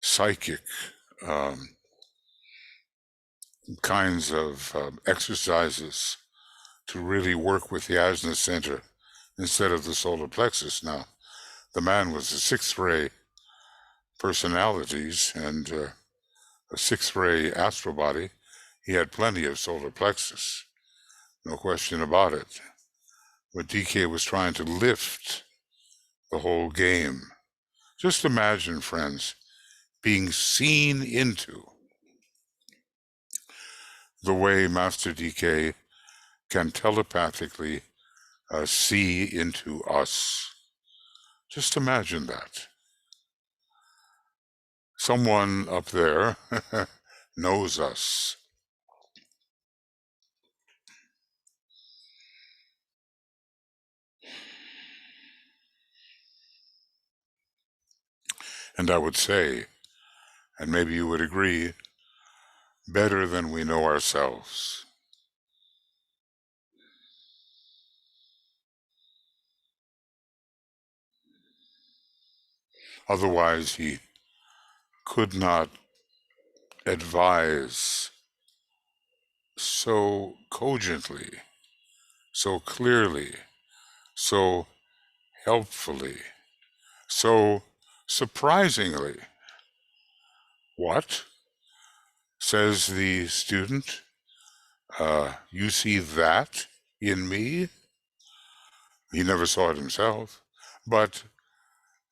psychic kinds of exercises to really work with the ajna center instead of the solar plexus. Now, the man was a sixth-ray personalities and a sixth-ray astral body. He had plenty of solar plexus, no question about it. But DK was trying to lift the whole game. Just imagine, friends, being seen into the way Master DK can telepathically see into us. Just imagine that. Someone up there knows us. And I would say, and maybe you would agree, better than we know ourselves. Otherwise, he could not advise so cogently, so clearly, so helpfully, so surprisingly. What? Says the student. You see that in me? He never saw it himself. But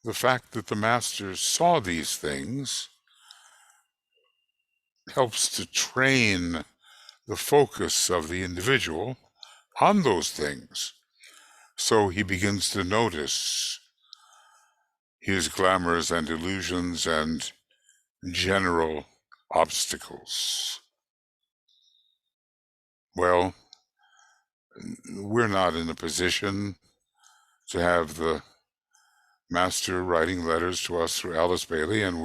the fact that the master saw these things helps to train the focus of the individual on those things. So he begins to notice his glamours and illusions and general obstacles. Well, we're not in a position to have the master writing letters to us through Alice Bailey, and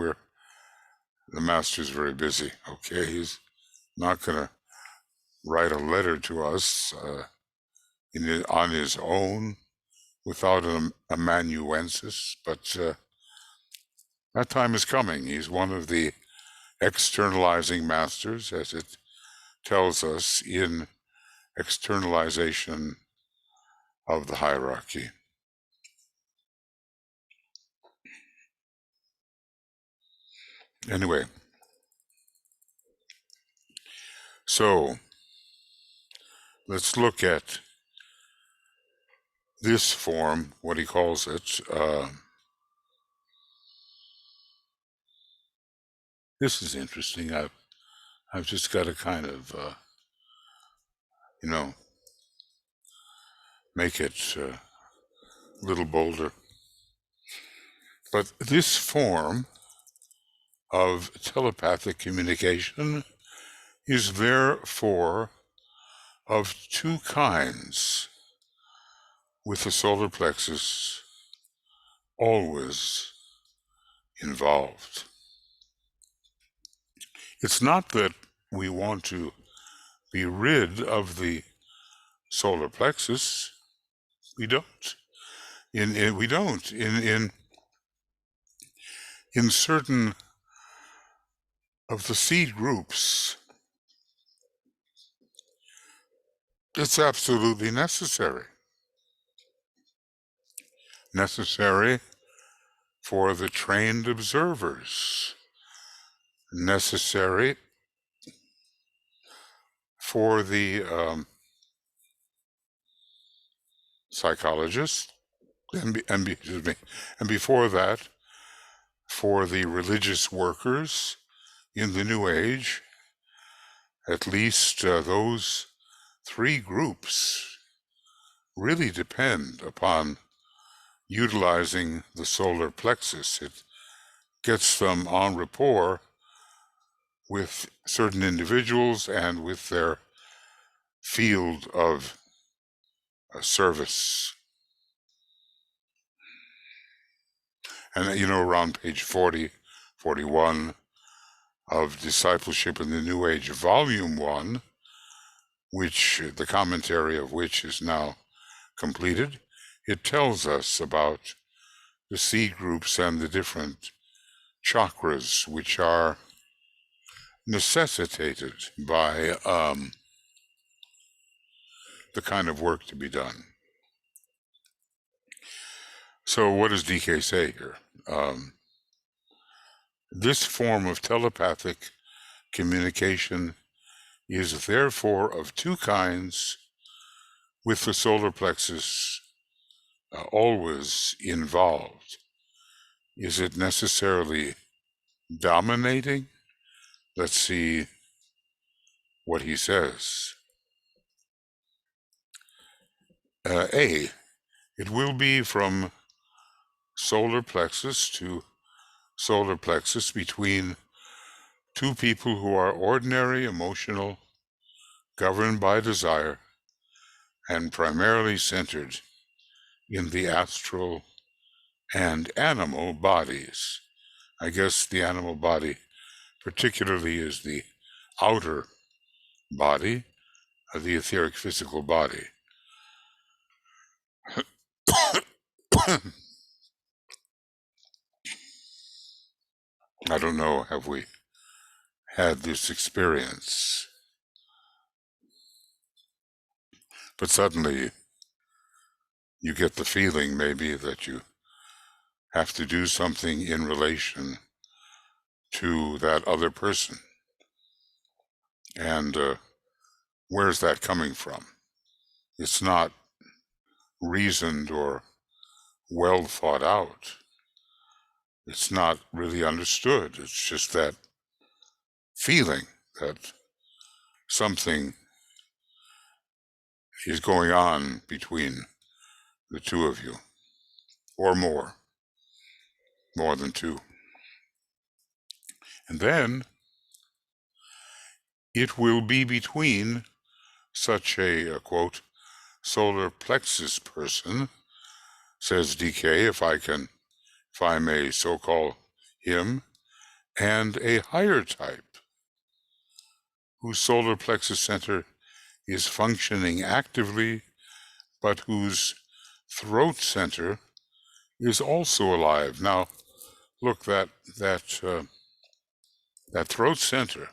the master's very busy, okay? He's not going to write a letter to us on his own without an amanuensis, but that time is coming. He's one of the externalizing masters, as it tells us in externalization of the hierarchy. Anyway, so let's look at this form, what he calls it, This is interesting. I've just got to kind of, make it a little bolder. But this form of telepathic communication is therefore of two kinds, with the solar plexus always involved. It's not that we want to be rid of the solar plexus. We don't. We don't. In certain of the seed groups, it's absolutely necessary. Necessary for the trained observers. Necessary for the psychologists, and before that, for the religious workers in the New Age. At least those three groups really depend upon utilizing the solar plexus. It gets them en rapport with certain individuals and with their field of service. And around page 40, 41 of Discipleship in the New Age, Volume 1, which the commentary of which is now completed, it tells us about the seed groups and the different chakras which are necessitated by the kind of work to be done. So what does DK say here? This form of telepathic communication is therefore of two kinds, with the solar plexus always involved. Is it necessarily dominating? Let's see what he says. A, it will be from solar plexus to solar plexus between two people who are ordinary, emotional, governed by desire, and primarily centered in the astral and animal bodies. I guess the animal body particularly is the outer body of the etheric physical body. I don't know, have we had this experience? But suddenly you get the feeling maybe that you have to do something in relation to that other person. And where's that coming from? It's not reasoned or well thought out. It's not really understood. It's just that feeling that something is going on between the two of you, or more than two. And then it will be between such a quote, solar plexus person, says DK, if I may so call him, and a higher type, whose solar plexus center is functioning actively, but whose throat center is also alive. Now, look, that throat center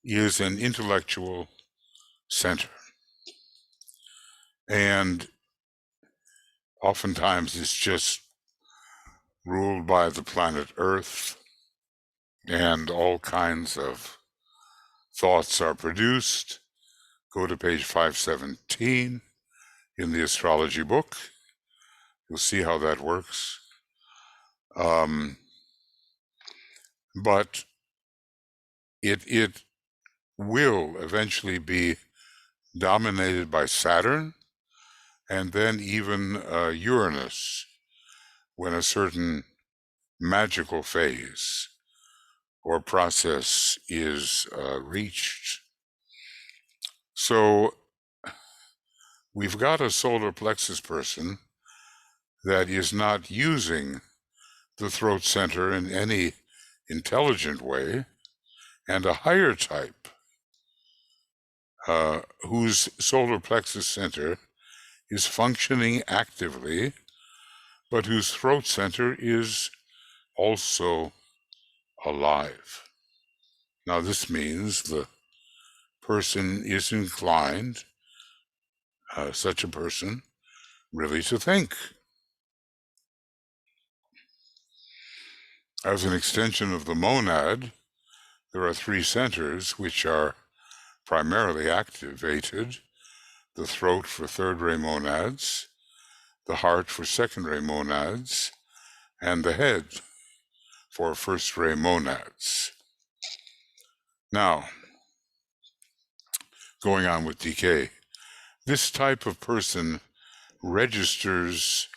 is an intellectual center, and oftentimes it's just ruled by the planet Earth, and all kinds of thoughts are produced. Go to page 517 in the astrology book. You'll see how that works. but it will eventually be dominated by Saturn and then even Uranus when a certain magical phase or process is reached. So we've got a solar plexus person that is not using the throat center in any intelligent way, and a higher type whose solar plexus center is functioning actively, but whose throat center is also alive. Now, this means the person is inclined, such a person, really to think. As an extension of the monad, there are three centers which are primarily activated: the throat for third-ray monads, the heart for second-ray monads, and the head for first-ray monads. Now, going on with decay, this type of person registers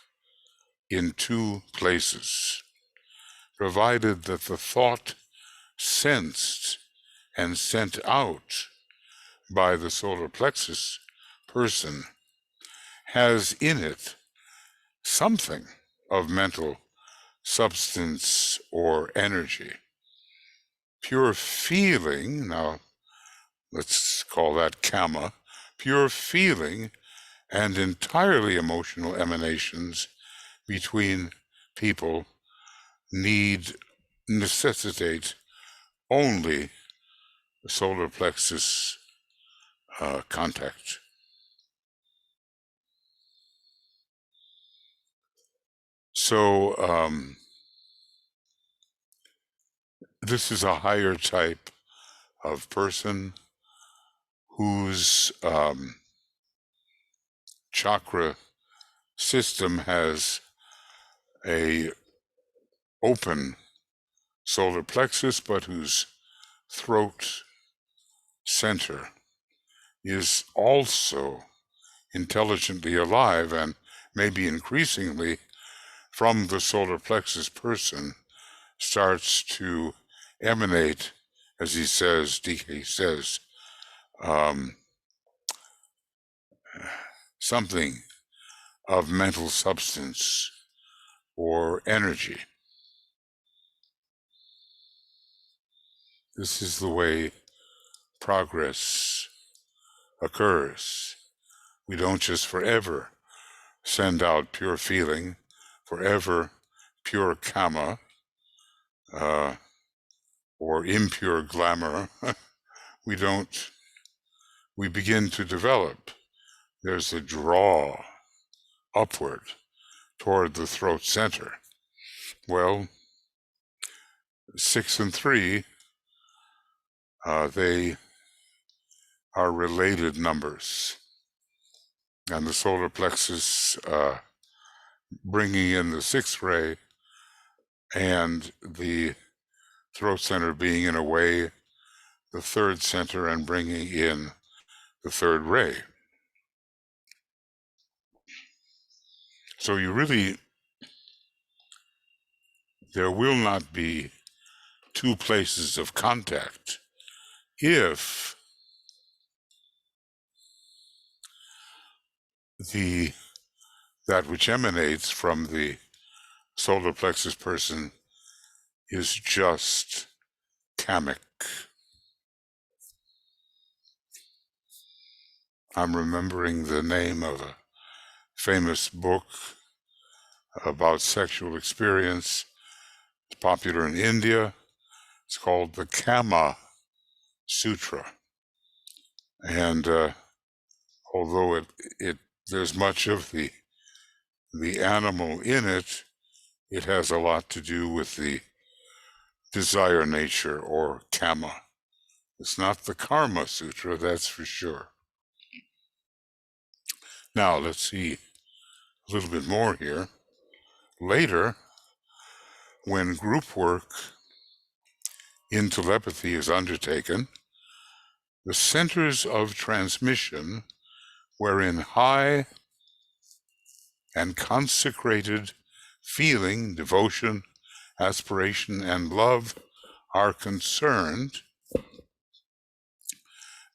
in two places, provided that the thought sensed and sent out by the solar plexus person has in it something of mental substance or energy. Pure feeling, now let's call that karma, pure feeling and entirely emotional emanations between people necessitate only solar plexus contact. So this is a higher type of person whose chakra system has a open solar plexus, but whose throat center is also intelligently alive, and maybe increasingly from the solar plexus person starts to emanate, as he says, DK says, something of mental substance or energy. This is the way progress occurs. We don't just forever send out pure feeling, forever pure karma, or impure glamour. We don't. We begin to develop. There's a draw upward toward the throat center. Well, 6 and 3, they are related numbers. And the solar plexus bringing in the 6th ray, and the throat center being, in a way, the 3rd center and bringing in the 3rd ray. So there will not be two places of contact if that which emanates from the solar plexus person is just kamic. I'm remembering the name of a famous book about sexual experience. It's popular in India. It's called the Kama Sutra. And although there's much of the animal in it, it has a lot to do with the desire nature, or kama. It's not the Karma Sutra, that's for sure. Now, let's see a little bit more here. Later, when group work in telepathy is undertaken, the centers of transmission wherein high and consecrated feeling, devotion, aspiration, and love are concerned,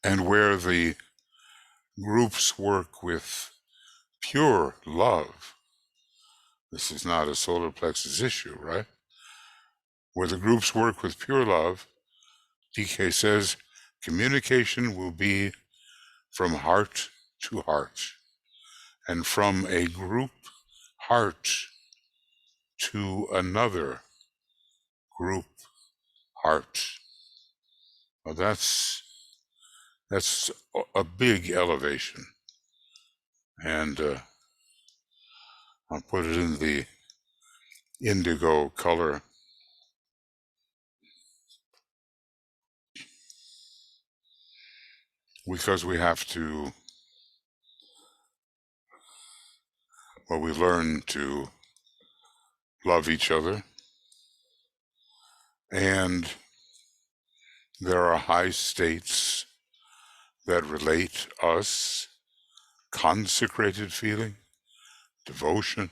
and where the groups work with pure love. This is not a solar plexus issue, right? Where the groups work with pure love, DK says communication will be from heart to heart, and from a group heart to another group heart. Well, that's a big elevation, and I'll put it in the indigo color. Because we have to, well, we learn to love each other, and there are high states that relate us, consecrated feeling, devotion,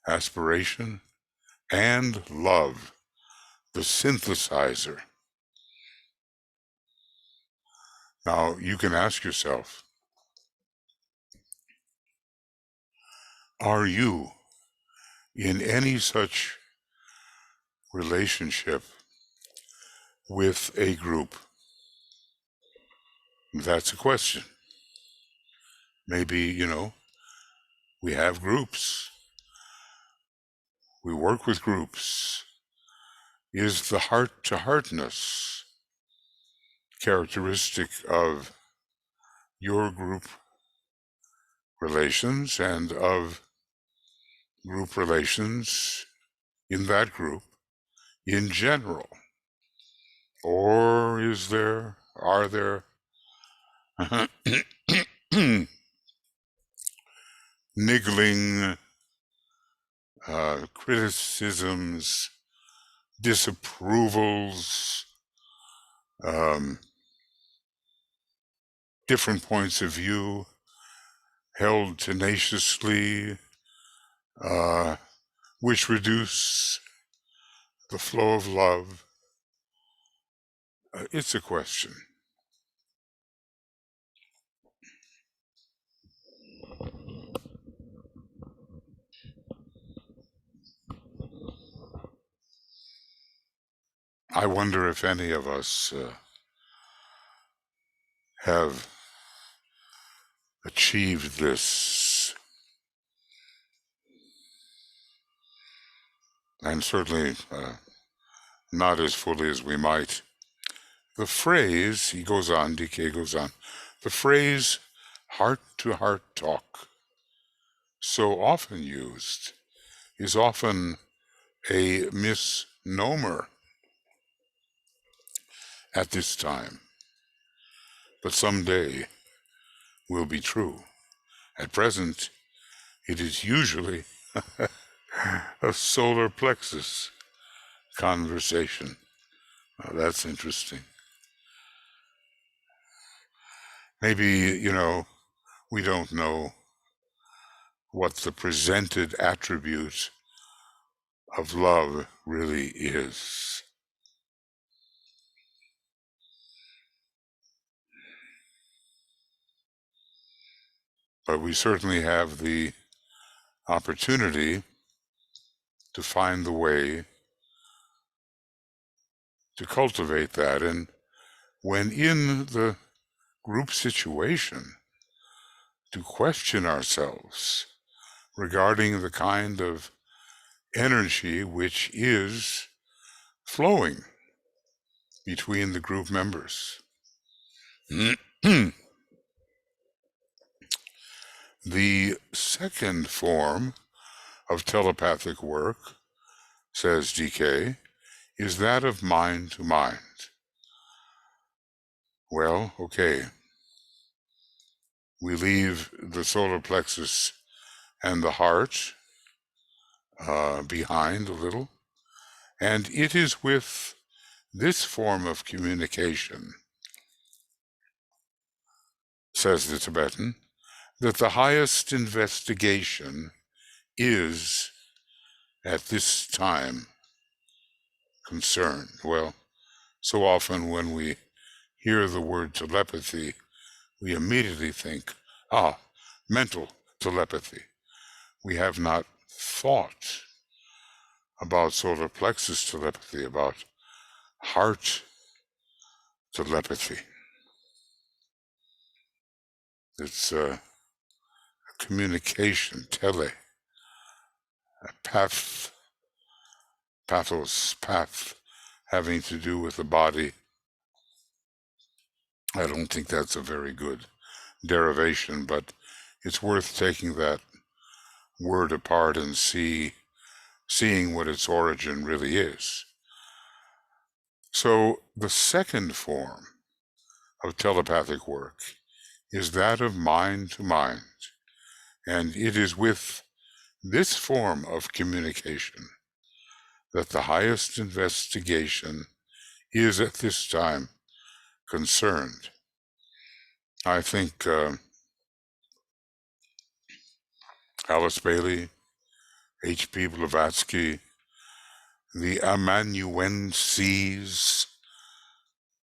aspiration, and love, the synthesizer. Now, you can ask yourself, are you in any such relationship with a group? That's a question. Maybe, we have groups. We work with groups. Is the heart-to-heartness characteristic of your group relations and of group relations in that group in general? Or are there niggling criticisms, disapprovals, different points of view held tenaciously, which reduce the flow of love? It's a question. I wonder if any of us have achieved this, and certainly not as fully as we might. The phrase, he goes on, DK goes on, the phrase heart-to-heart talk, so often used, is often a misnomer at this time, but someday will be true. At present, it is usually a solar plexus conversation. Now, that's interesting. Maybe, we don't know what the presented attribute of love really is. But we certainly have the opportunity to find the way to cultivate that. And when in the group situation, to question ourselves regarding the kind of energy which is flowing between the group members. The second form of telepathic work, says DK, is that of mind to mind. Well, okay. We leave the solar plexus and the heart behind a little, and it is with this form of communication, says the Tibetan, that the highest investigation is, at this time, concerned. Well, so often when we hear the word telepathy, we immediately think, mental telepathy. We have not thought about solar plexus telepathy, about heart telepathy. It's a communication, tele, a path, pathos, path, having to do with the body. I don't think that's a very good derivation, but it's worth taking that word apart and seeing what its origin really is. So the second form of telepathic work is that of mind to mind, and it is with this form of communication that the highest investigation is at this time concerned. I think Alice Bailey, H.P. Blavatsky, the amanuenses,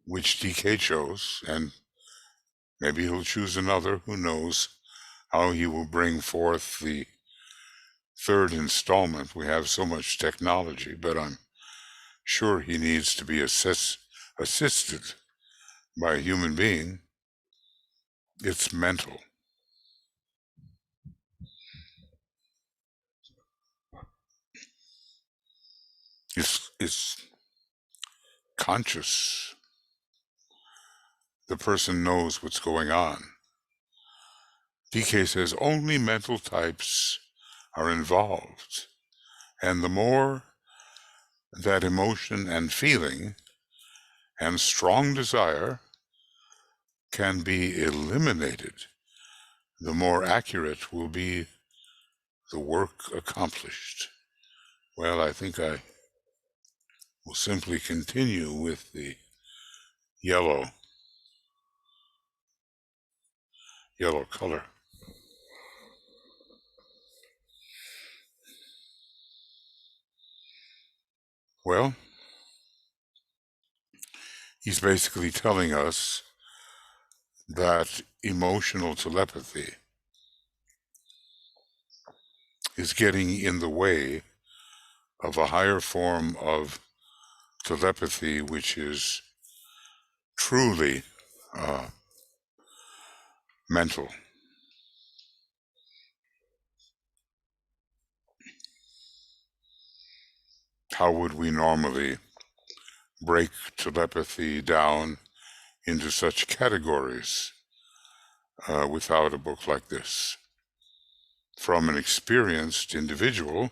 which DK chose, and maybe he'll choose another, who knows how he will bring forth the third installment. We have so much technology, but I'm sure he needs to be assisted by a human being. It's mental. It's conscious. The person knows what's going on. DK says only mental types are involved, and the more that emotion and feeling and strong desire can be eliminated, the more accurate will be the work accomplished. Well, I think I will simply continue with the yellow color. Well, he's basically telling us that emotional telepathy is getting in the way of a higher form of telepathy, which is truly mental. How would we normally break telepathy down into such categories without a book like this? From an experienced individual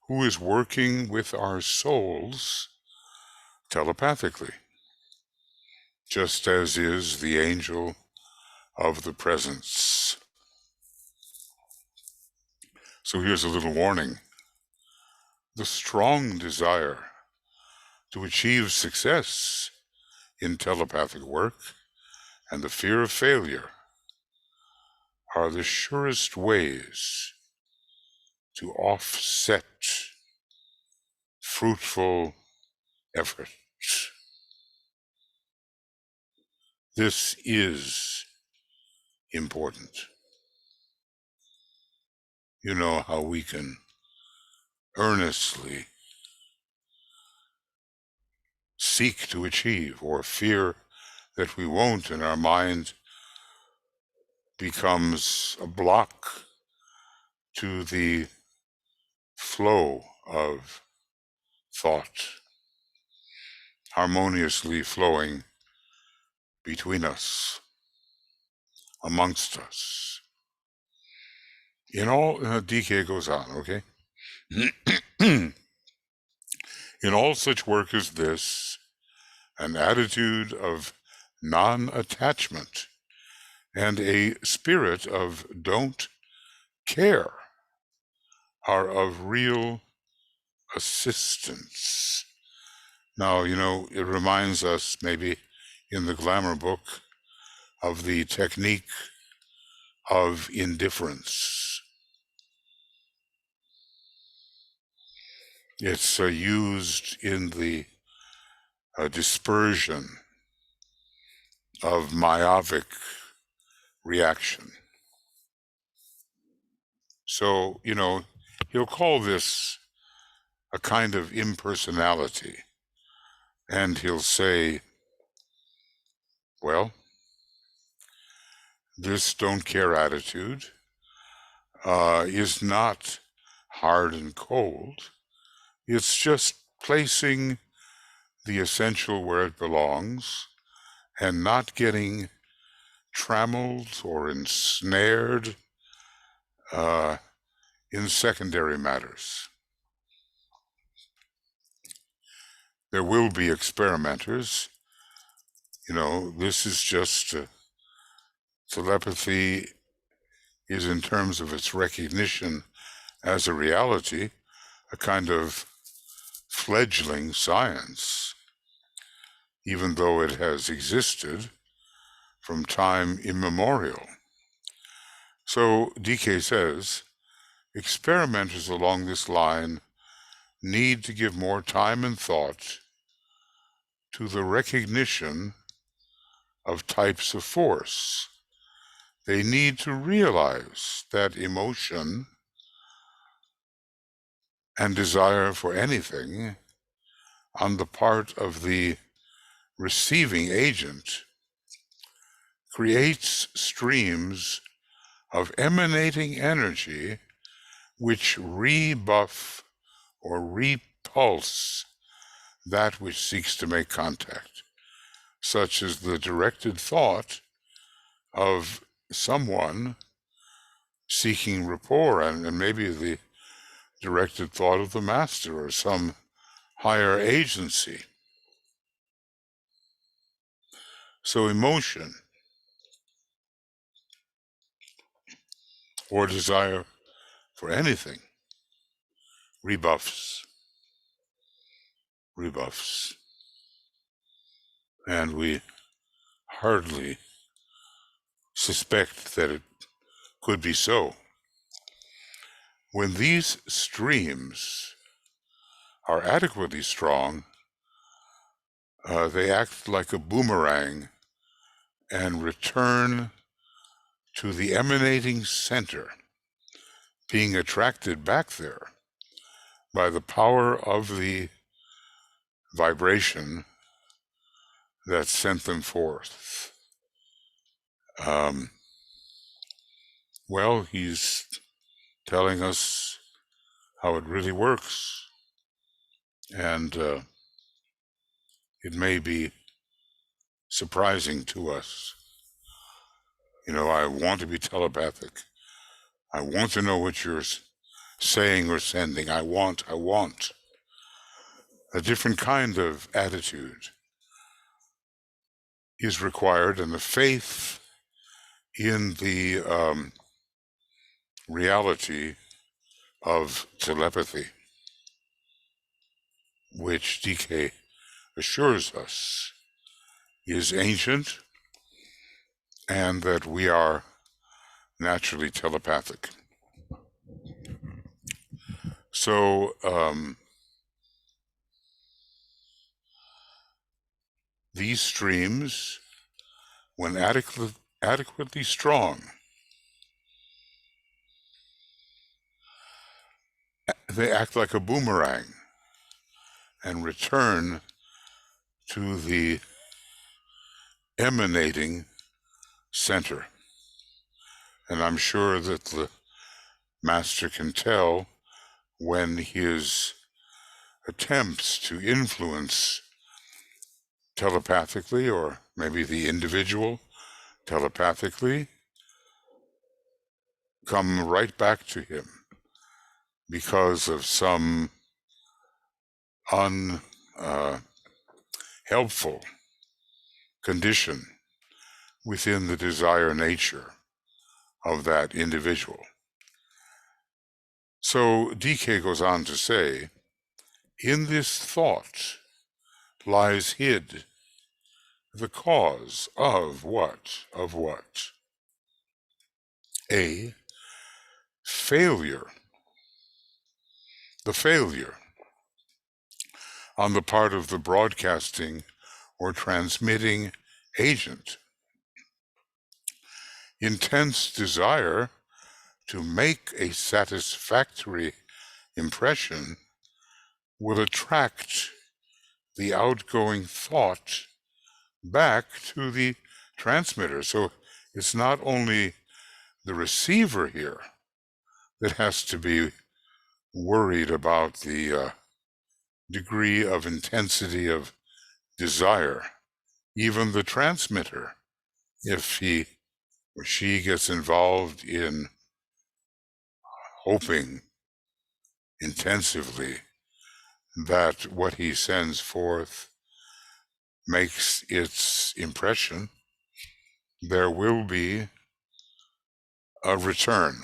who is working with our souls telepathically, just as is the angel of the presence. So here's a little warning. The strong desire to achieve success in telepathic work and the fear of failure are the surest ways to offset fruitful effort. This is important. You know how we can earnestly seek to achieve or fear that we won't, and our mind becomes a block to the flow of thought harmoniously flowing between us, amongst us. In all, DK goes on, okay? In all such work as this, an attitude of non-attachment and a spirit of don't care are of real assistance. Now, it reminds us maybe in the glamour book of the technique of indifference. It's used in the dispersion of myopic reaction. So, he'll call this a kind of impersonality. And he'll say, well, this don't care attitude is not hard and cold. It's just placing the essential where it belongs and not getting trammeled or ensnared in secondary matters. There will be experimenters. This is just telepathy is, in terms of its recognition as a reality, a kind of fledgling science, even though it has existed from time immemorial. So DK says, experimenters along this line need to give more time and thought to the recognition of types of force. They need to realize that emotion and desire for anything on the part of the receiving agent creates streams of emanating energy which rebuff or repulse that which seeks to make contact, such as the directed thought of someone seeking rapport, and maybe the directed thought of the master or some higher agency. So emotion or desire for anything rebuffs. And we hardly suspect that it could be so. When these streams are adequately strong, they act like a boomerang and return to the emanating center, being attracted back there by the power of the vibration that sent them forth. Well, he's telling us how it really works, and it may be surprising to us. I want to be telepathic. I want to know what you're saying or sending. I want. A different kind of attitude is required, and the faith in the reality of telepathy, which DK assures us is ancient and that we are naturally telepathic. So these streams, when adequately strong, they act like a boomerang and return to the emanating center. And I'm sure that the master can tell when his attempts to influence telepathically, or maybe the individual telepathically, come right back to him because of some unhelpful condition within the desire nature of that individual. So DK goes on to say, in this thought lies hid the cause of what? Of what? A, failure. The failure on the part of the broadcasting or transmitting agent. Intense desire to make a satisfactory impression will attract the outgoing thought back to the transmitter. So it's not only the receiver here that has to be worried about the degree of intensity of desire. Even the transmitter, if he or she gets involved in hoping intensively that what he sends forth makes its impression, there will be a return.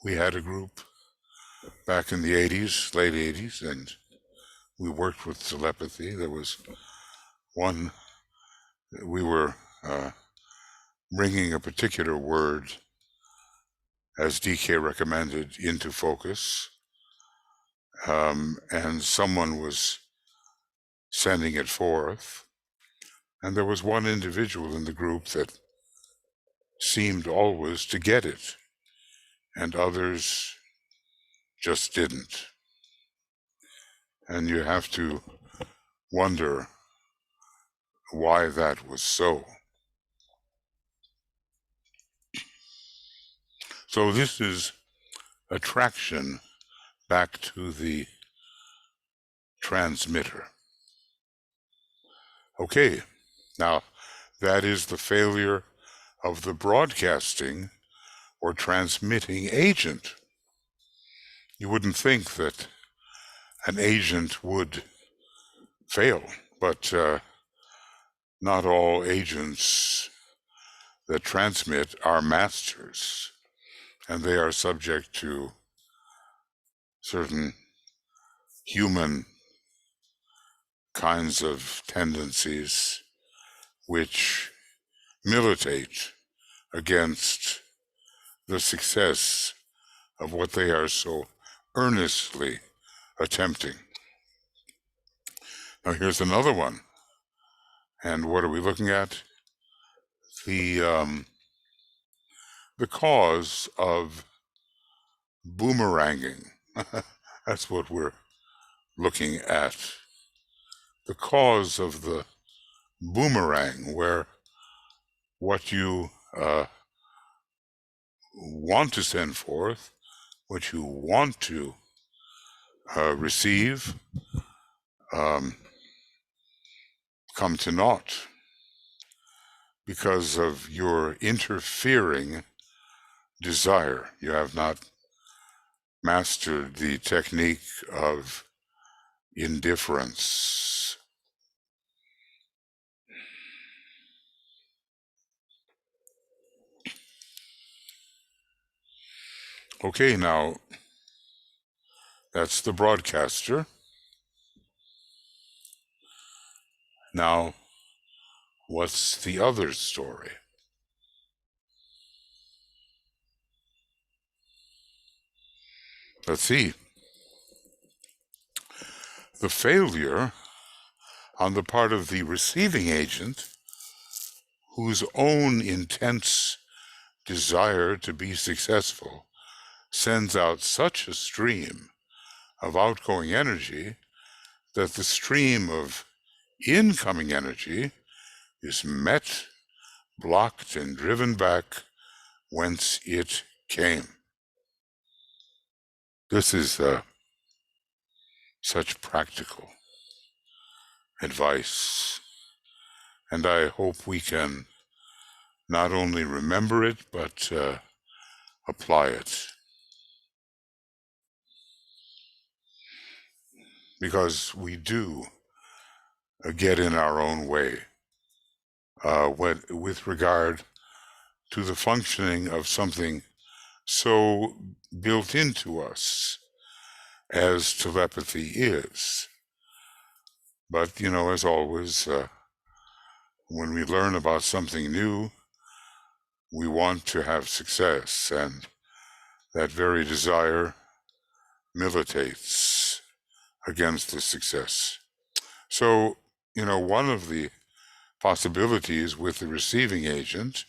We had a group back in the 80s, late 80s, and we worked with telepathy. There was one, we were bringing a particular word, as DK recommended, into focus, and someone was sending it forth, and there was one individual in the group that seemed always to get it, and others just didn't. And you have to wonder why that was so. So this is attraction back to the transmitter. Okay, now that is the failure of the broadcasting or transmitting agent. You wouldn't think that an agent would fail, but not all agents that transmit are masters, and they are subject to certain human kinds of tendencies which militate against the success of what they are so earnestly attempting. Now here's another one. And what are we looking at? The cause of boomeranging. That's what we're looking at. The cause of the boomerang, where what you want to send forth, what you want to receive, come to naught because of your interfering desire. You have not mastered the technique of indifference. Okay, now that's the broadcaster. Now, what's the other story? Let's see. The failure on the part of the receiving agent, whose own intense desire to be successful sends out such a stream of outgoing energy that the stream of incoming energy is met, blocked, and driven back whence it came. This is such practical advice, and I hope we can not only remember it, but apply it. Because we do get in our own way with regard to the functioning of something so built into us as telepathy is. But, as always, when we learn about something new, we want to have success, and that very desire militates against the success. So, one of the possibilities with the receiving agent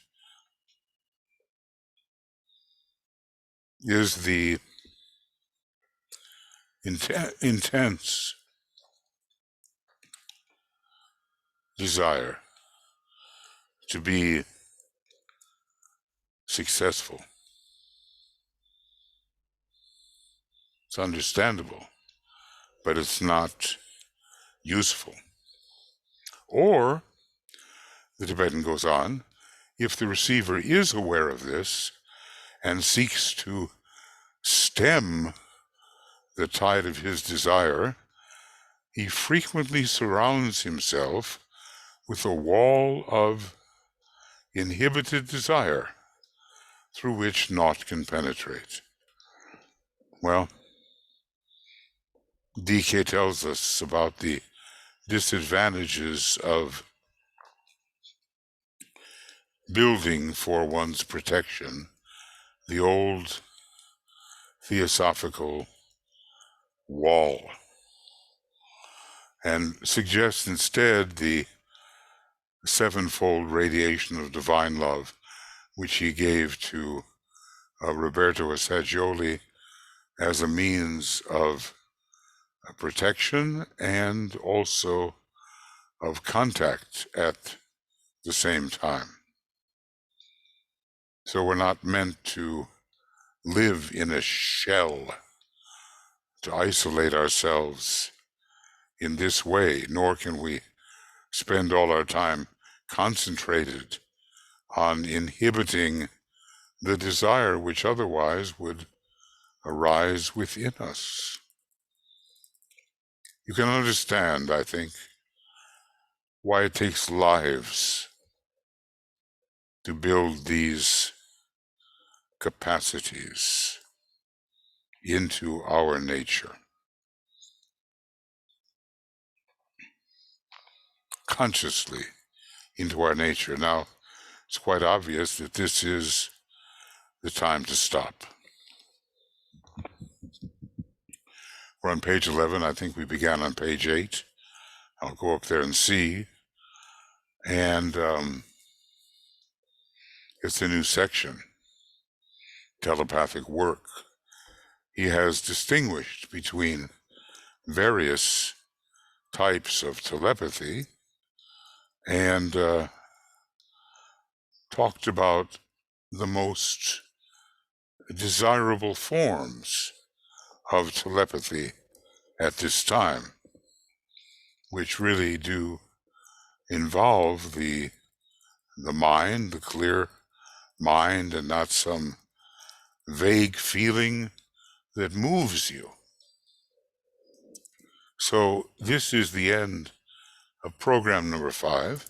is the intense desire to be successful. It's understandable, but it's not useful. Or, the Tibetan goes on, if the receiver is aware of this and seeks to stem the tide of his desire, he frequently surrounds himself with a wall of inhibited desire through which naught can penetrate. Well, DK tells us about the disadvantages of building for one's protection the old theosophical wall, and suggests instead the sevenfold radiation of divine love, which he gave to Roberto Assagioli as a means of protection and also of contact at the same time. So we're not meant to live in a shell, to isolate ourselves in this way, nor can we spend all our time concentrated on inhibiting the desire which otherwise would arise within us. You can understand, I think, why it takes lives to build these capacities into our nature. Consciously into our nature. Now, it's quite obvious that this is the time to stop. We're on page 11. I think we began on page 8. I'll go up there and see. And it's a new section, telepathic work. He has distinguished between various types of telepathy and talked about the most desirable forms of telepathy at this time, which really do involve the mind, the clear mind, and not some vague feeling that moves you. So this is the end of program number 5,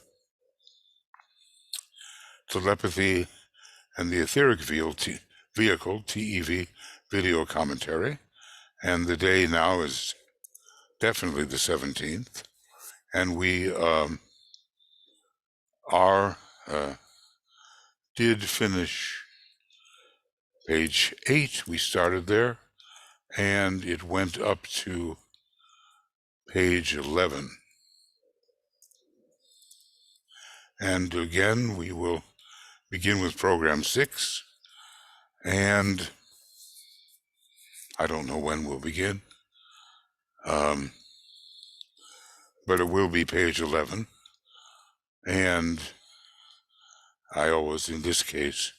Telepathy and the Etheric Vehicle, TEV, video commentary. And the day now is definitely the 17th. And we did finish page 8. We started there, and it went up to page 11. And again, we will begin with program 6, and I don't know when we'll begin, but it will be page 11, and I always, in this case,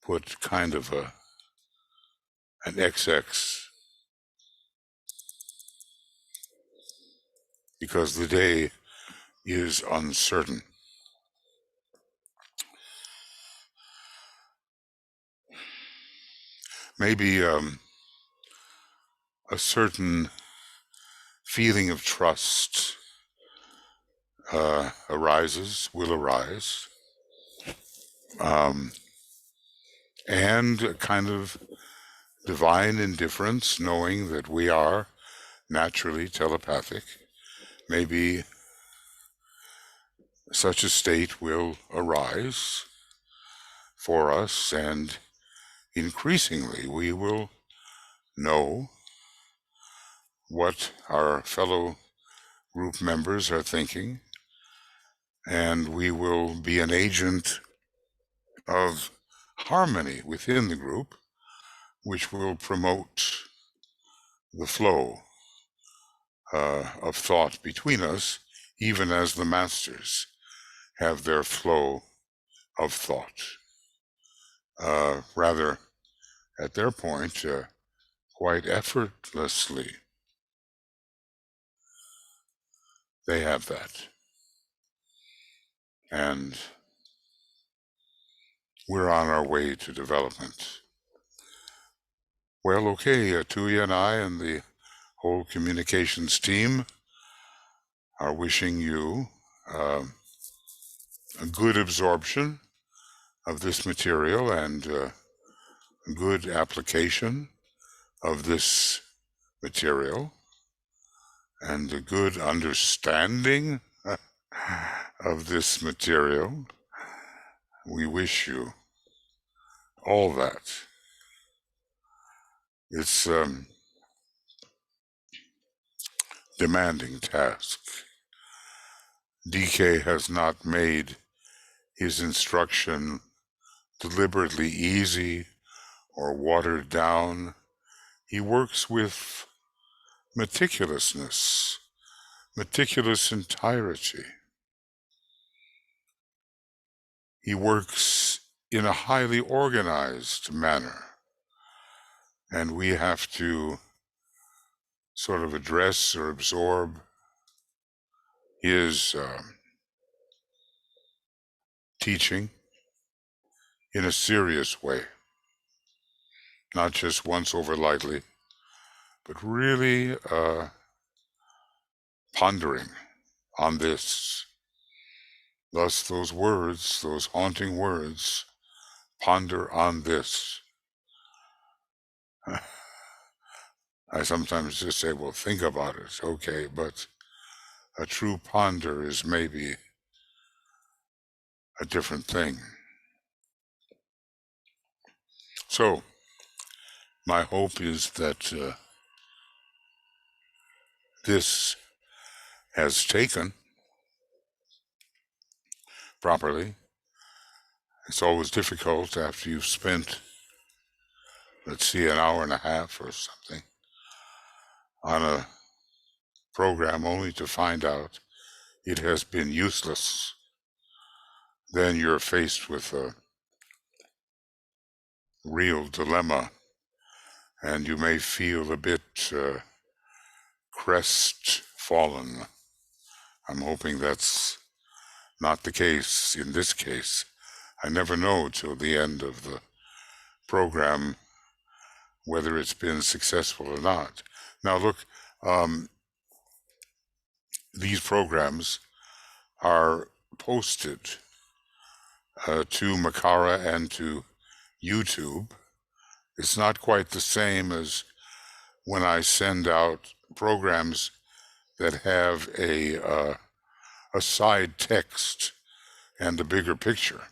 put kind of an XX, because the day is uncertain. Maybe a certain feeling of trust will arise, and a kind of divine indifference, knowing that we are naturally telepathic. Maybe such a state will arise for us, and increasingly we will know what our fellow group members are thinking, and we will be an agent of harmony within the group, which will promote the flow of thought between us, even as the masters have their flow of thought. Rather, at their point, quite effortlessly, they have that. And we're on our way to development. Well, okay, Tuya and I and the whole communications team are wishing you a good absorption of this material and a good application of this material and a good understanding of this material. We wish you all that. It's a demanding task. DK has not made his instruction deliberately easy or watered down. He works with meticulousness, meticulous entirety. He works in a highly organized manner, and we have to sort of address or absorb his teaching in a serious way, not just once over lightly, but really pondering on this. Thus, those words, those haunting words, ponder on this. I sometimes just say, well, think about it, okay, but a true ponder is maybe a different thing. So, my hope is that this has taken properly. It's always difficult after you've spent, let's see, an hour and a half or something on a program only to find out it has been useless. Then you're faced with a real dilemma, and you may feel a bit crestfallen. I'm hoping that's not the case in this case. I never know till the end of the program whether it's been successful or not. Now look, these programs are posted to Makara and to YouTube. It's not quite the same as when I send out programs that have a side text and a bigger picture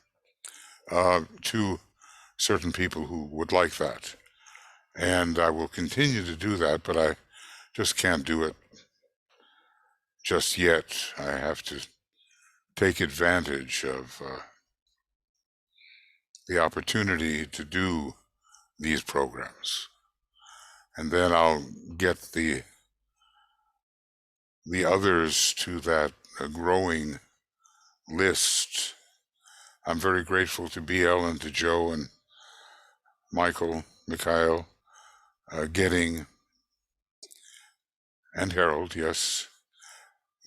to certain people who would like that. And I will continue to do that, but I just can't do it just yet. I have to take advantage of the opportunity to do these programs. And then I'll get the others to that growing list. I'm very grateful to BL and to Joe and Mikhail, getting, and Harold, yes,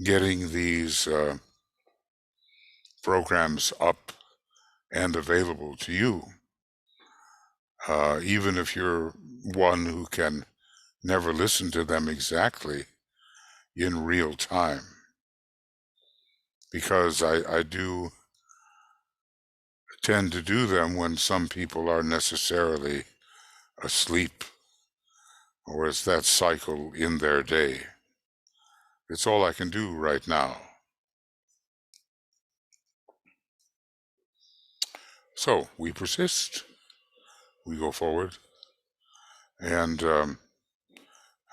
getting these programs up and available to you, even if you're one who can never listen to them exactly in real time, because I do tend to do them when some people are necessarily asleep or is that cycle in their day? It's all I can do right now. So we persist, we go forward, and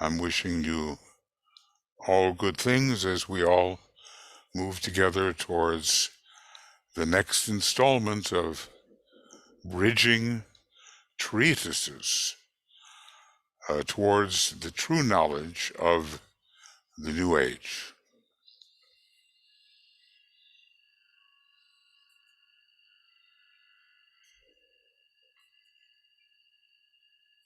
I'm wishing you all good things as we all move together towards the next installment of bridging treatises towards the true knowledge of the New Age.